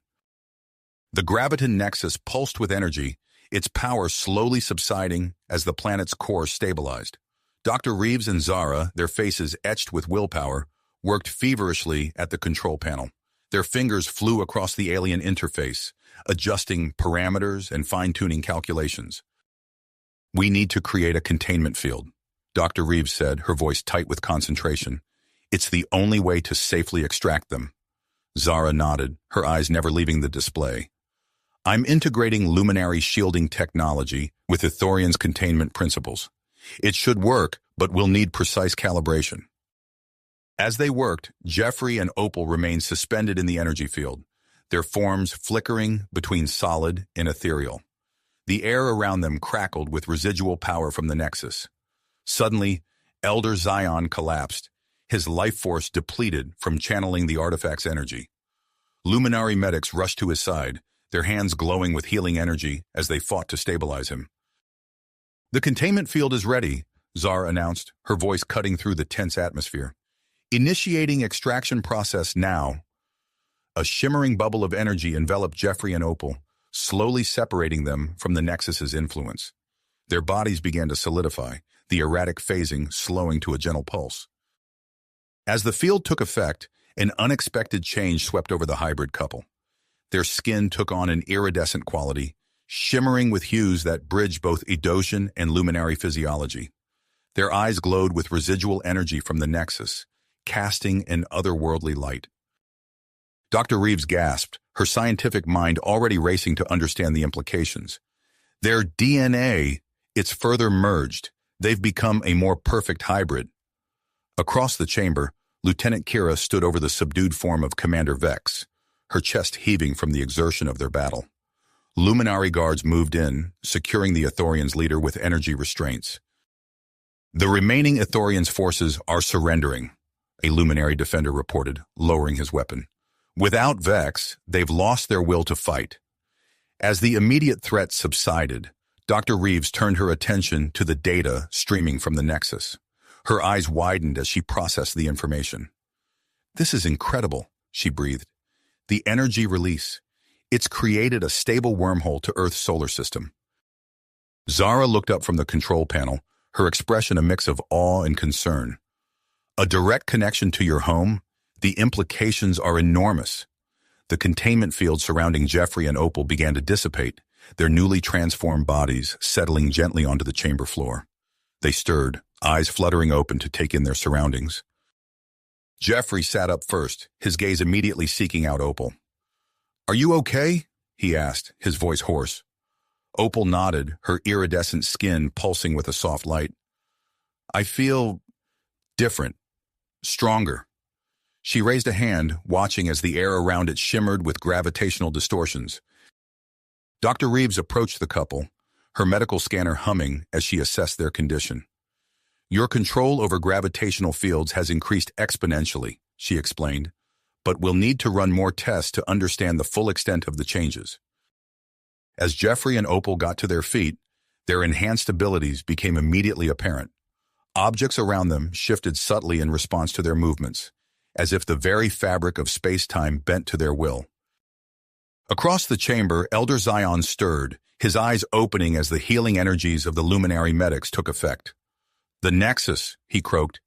The graviton Nexus pulsed with energy, its power slowly subsiding as the planet's core stabilized. Dr. Reeves and Zara, their faces etched with willpower, worked feverishly at the control panel. Their fingers flew across the alien interface, adjusting parameters and fine-tuning calculations. "We need to create a containment field," Dr. Reeves said, her voice tight with concentration. "It's the only way to safely extract them." Zara nodded, her eyes never leaving the display. I'm integrating Luminari shielding technology with Ithorian's containment principles. It should work, but we'll need precise calibration. As they worked, Jeffrey and Opal remained suspended in the energy field, their forms flickering between solid and ethereal. The air around them crackled with residual power from the Nexus. Suddenly, Elder Zion collapsed, his life force depleted from channeling the artifact's energy. Luminari medics rushed to his side, their hands glowing with healing energy as they fought to stabilize him. "The containment field is ready," Zara announced, her voice cutting through the tense atmosphere. "Initiating extraction process now." A shimmering bubble of energy enveloped Jeffrey and Opal, slowly separating them from the Nexus's influence. Their bodies began to solidify, the erratic phasing slowing to a gentle pulse. As the field took effect, an unexpected change swept over the hybrid couple. Their skin took on an iridescent quality, shimmering with hues that bridged both Idosian and Luminari physiology. Their eyes glowed with residual energy from the Nexus, casting an otherworldly light. Dr. Reeves gasped, her scientific mind already racing to understand the implications. Their DNA, it's further merged. They've become a more perfect hybrid. Across the chamber, Lieutenant Kira stood over the subdued form of Commander Vex, her chest heaving from the exertion of their battle. Luminari guards moved in, securing the Ithorians' leader with energy restraints. "The remaining Ithorians' forces are surrendering," a Luminari defender reported, lowering his weapon. "Without Vex, they've lost their will to fight." As the immediate threat subsided, Dr. Reeves turned her attention to the data streaming from the Nexus. Her eyes widened as she processed the information. "This is incredible," she breathed. "The energy release. It's created a stable wormhole to Earth's solar system." Zara looked up from the control panel, her expression a mix of awe and concern. "A direct connection to your home? The implications are enormous." The containment field surrounding Jeffrey and Opal began to dissipate, their newly transformed bodies settling gently onto the chamber floor. They stirred, eyes fluttering open to take in their surroundings. Jeffrey sat up first, his gaze immediately seeking out Opal. "Are you okay?" he asked, his voice hoarse. Opal nodded, her iridescent skin pulsing with a soft light. "I feel different, stronger." She raised a hand, watching as the air around it shimmered with gravitational distortions. Dr. Reeves approached the couple, her medical scanner humming as she assessed their condition. "Your control over gravitational fields has increased exponentially," she explained, "but we'll need to run more tests to understand the full extent of the changes." As Jeffrey and Opal got to their feet, their enhanced abilities became immediately apparent. Objects around them shifted subtly in response to their movements, as if the very fabric of space-time bent to their will. Across the chamber, Elder Zion stirred, his eyes opening as the healing energies of the Luminari medics took effect. "The Nexus," he croaked.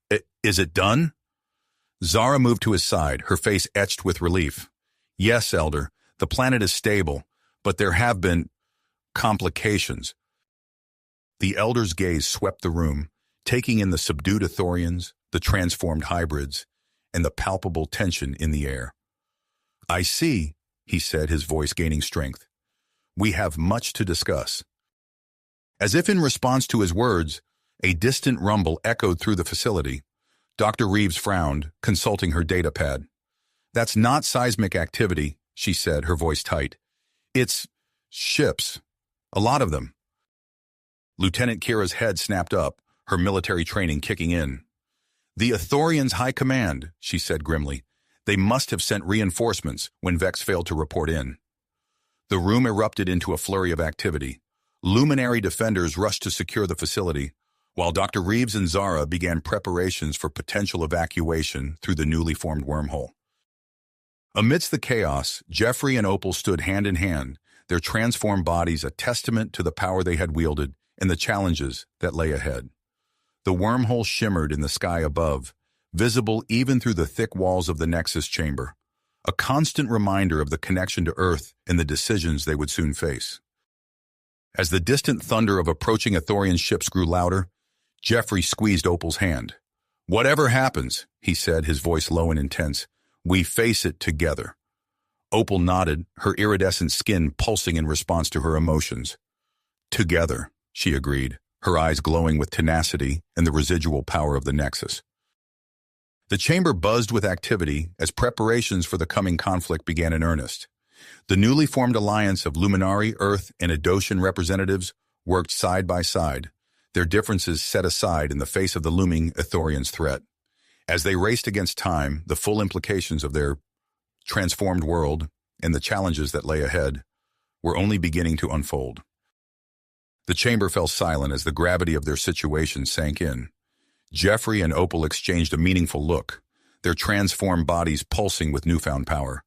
Is it done?" Zara moved to his side, her face etched with relief. "Yes, Elder, the planet is stable, but there have been complications." The Elder's gaze swept the room, taking in the subdued Ithorians, the transformed hybrids, and the palpable tension in the air. "I see," he said, his voice gaining strength. "We have much to discuss." As if in response to his words, a distant rumble echoed through the facility. Dr. Reeves frowned, consulting her data pad. "That's not seismic activity," she said, her voice tight. "It's ships. A lot of them." Lieutenant Kira's head snapped up, her military training kicking in. "The Ithorians' high command," she said grimly. "They must have sent reinforcements when Vex failed to report in." The room erupted into a flurry of activity. Luminari defenders rushed to secure the facility, while Dr. Reeves and Zara began preparations for potential evacuation through the newly formed wormhole. Amidst the chaos, Jeffrey and Opal stood hand in hand, their transformed bodies a testament to the power they had wielded and the challenges that lay ahead. The wormhole shimmered in the sky above, visible even through the thick walls of the Nexus chamber, a constant reminder of the connection to Earth and the decisions they would soon face. As the distant thunder of approaching Ithorian ships grew louder, Jeffrey squeezed Opal's hand. "Whatever happens," he said, his voice low and intense, "we face it together." Opal nodded, her iridescent skin pulsing in response to her emotions. Together, she agreed, her eyes glowing with tenacity and the residual power of the Nexus. The chamber buzzed with activity as preparations for the coming conflict began in earnest. The newly formed alliance of Luminari, Earth, and Edosian representatives worked side by side, their differences set aside in the face of the looming Ithorians' threat. As they raced against time, the full implications of their transformed world and the challenges that lay ahead were only beginning to unfold. The chamber fell silent as the gravity of their situation sank in. Jeffrey and Opal exchanged a meaningful look, their transformed bodies pulsing with newfound power.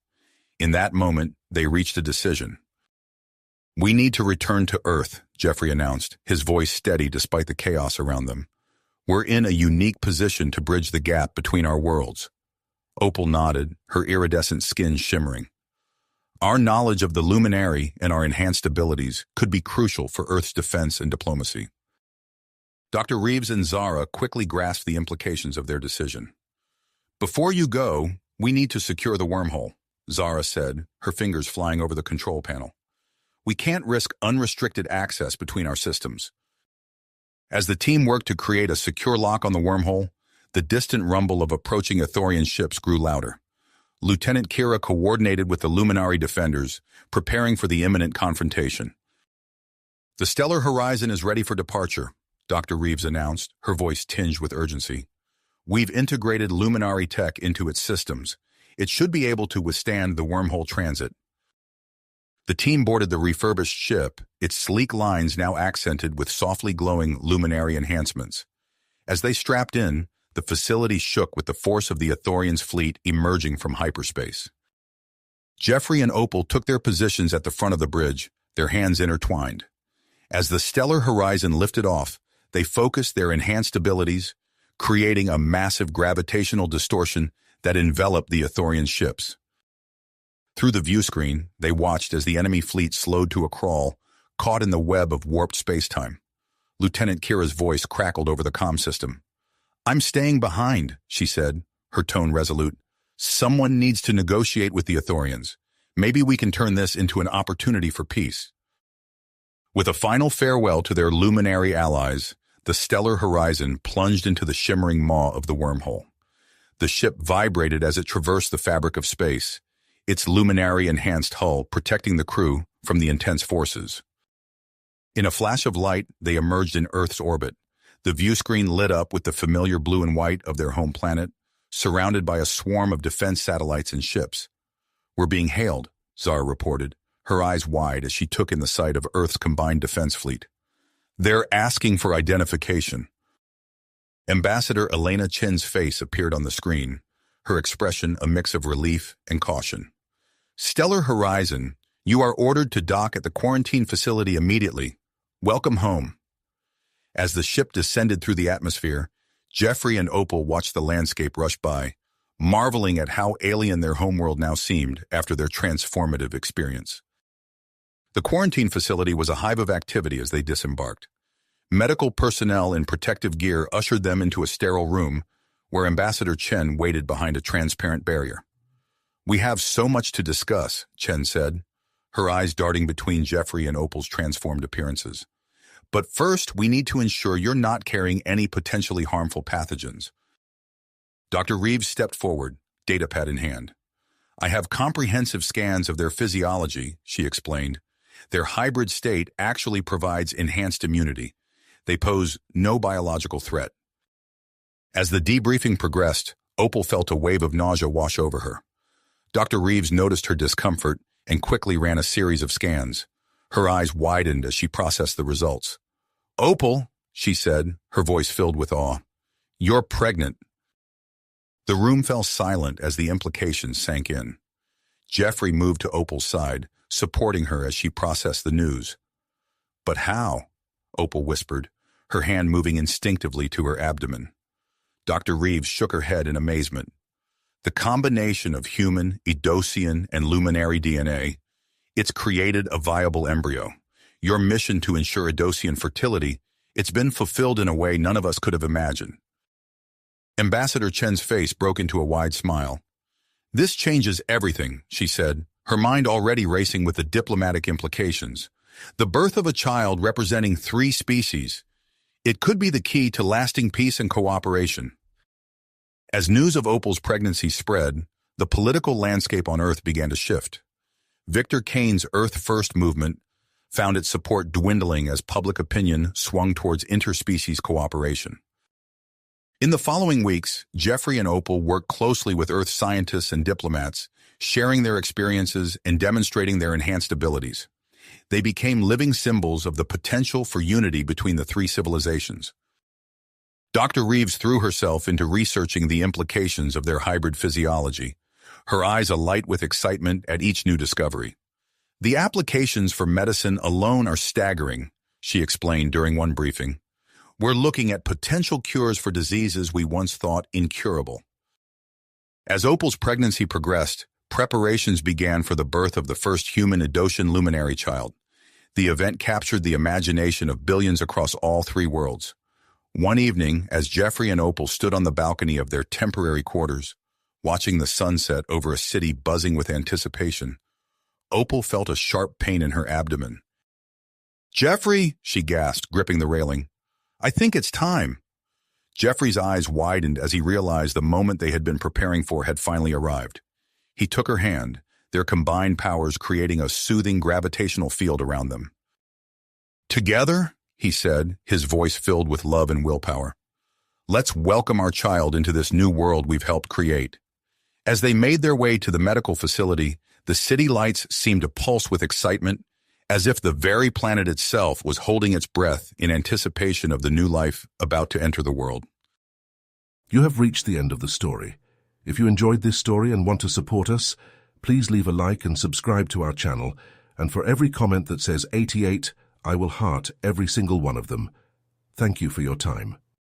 In that moment, they reached a decision. "We need to return to Earth," Jeffrey announced, his voice steady despite the chaos around them. "We're in a unique position to bridge the gap between our worlds." Opal nodded, her iridescent skin shimmering. "Our knowledge of the Luminari and our enhanced abilities could be crucial for Earth's defense and diplomacy." Dr. Reeves and Zara quickly grasped the implications of their decision. "Before you go, we need to secure the wormhole," Zara said, her fingers flying over the control panel. "We can't risk unrestricted access between our systems." As the team worked to create a secure lock on the wormhole, the distant rumble of approaching Ithorian ships grew louder. Lieutenant Kira coordinated with the Luminari defenders, preparing for the imminent confrontation. "The stellar horizon is ready for departure," Dr. Reeves announced, her voice tinged with urgency. "We've integrated Luminari tech into its systems. It should be able to withstand the wormhole transit." The team boarded the refurbished ship, its sleek lines now accented with softly glowing Luminari enhancements. As they strapped in, the facility shook with the force of the Ithorians' fleet emerging from hyperspace. Jeffrey and Opal took their positions at the front of the bridge, their hands intertwined. As the stellar horizon lifted off, they focused their enhanced abilities, creating a massive gravitational distortion that enveloped the Ithorian ships. Through the viewscreen, they watched as the enemy fleet slowed to a crawl, caught in the web of warped spacetime. Lieutenant Kira's voice crackled over the comm system. "I'm staying behind," she said, her tone resolute. "Someone needs to negotiate with the Ithorians. Maybe we can turn this into an opportunity for peace." With a final farewell to their Luminari allies, the stellar horizon plunged into the shimmering maw of the wormhole. The ship vibrated as it traversed the fabric of space, its Luminari-enhanced hull protecting the crew from the intense forces. In a flash of light, they emerged in Earth's orbit. The viewscreen lit up with the familiar blue and white of their home planet, surrounded by a swarm of defense satellites and ships. "We're being hailed," Zara reported, her eyes wide as she took in the sight of Earth's combined defense fleet. "They're asking for identification." Ambassador Elena Chen's face appeared on the screen, her expression a mix of relief and caution. "Stellar Horizon, you are ordered to dock at the quarantine facility immediately. Welcome home." As the ship descended through the atmosphere, Jeffrey and Opal watched the landscape rush by, marveling at how alien their homeworld now seemed after their transformative experience. The quarantine facility was a hive of activity as they disembarked. Medical personnel in protective gear ushered them into a sterile room where Ambassador Chen waited behind a transparent barrier. "We have so much to discuss," Chen said, her eyes darting between Jeffrey and Opal's transformed appearances. "But first, we need to ensure you're not carrying any potentially harmful pathogens." Dr. Reeves stepped forward, datapad in hand. "I have comprehensive scans of their physiology," she explained. "Their hybrid state actually provides enhanced immunity. They pose no biological threat." As the debriefing progressed, Opal felt a wave of nausea wash over her. Dr. Reeves noticed her discomfort and quickly ran a series of scans. Her eyes widened as she processed the results. "Opal," she said, her voice filled with awe, "you're pregnant." The room fell silent as the implications sank in. Jeffrey moved to Opal's side, supporting her as she processed the news. "But how?" Opal whispered, her hand moving instinctively to her abdomen. Dr. Reeves shook her head in amazement. "The combination of human, Edosian, and Luminari DNA, it's created a viable embryo. Your mission to ensure Edosian fertility, it's been fulfilled in a way none of us could have imagined." Ambassador Chen's face broke into a wide smile. "This changes everything," she said, her mind already racing with the diplomatic implications. The birth of a child representing 3 species. It could be the key to lasting peace and cooperation. As news of Opal's pregnancy spread, the political landscape on Earth began to shift. Victor Kane's Earth First movement found its support dwindling as public opinion swung towards interspecies cooperation. In the following weeks, Jeffrey and Opal worked closely with Earth scientists and diplomats, sharing their experiences and demonstrating their enhanced abilities. They became living symbols of the potential for unity between the 3 civilizations. Dr. Reeves threw herself into researching the implications of their hybrid physiology, her eyes alight with excitement at each new discovery. The applications for medicine alone are staggering, she explained during one briefing. We're looking at potential cures for diseases we once thought incurable. As Opal's pregnancy progressed, preparations began for the birth of the first human Edosian Luminari child. The event captured the imagination of billions across all 3 worlds. One evening, as Jeffrey and Opal stood on the balcony of their temporary quarters, watching the sunset over a city buzzing with anticipation, Opal felt a sharp pain in her abdomen. "Jeffrey," she gasped, gripping the railing. "I think it's time." Jeffrey's eyes widened as he realized the moment they had been preparing for had finally arrived. He took her hand, their combined powers creating a soothing gravitational field around them. "Together," he said, his voice filled with love and willpower, "let's welcome our child into this new world we've helped create." As they made their way to the medical facility, the city lights seemed to pulse with excitement, as if the very planet itself was holding its breath in anticipation of the new life about to enter the world. You have reached the end of the story. If you enjoyed this story and want to support us, please leave a like and subscribe to our channel, and for every comment that says 88, I will heart every single one of them. Thank you for your time.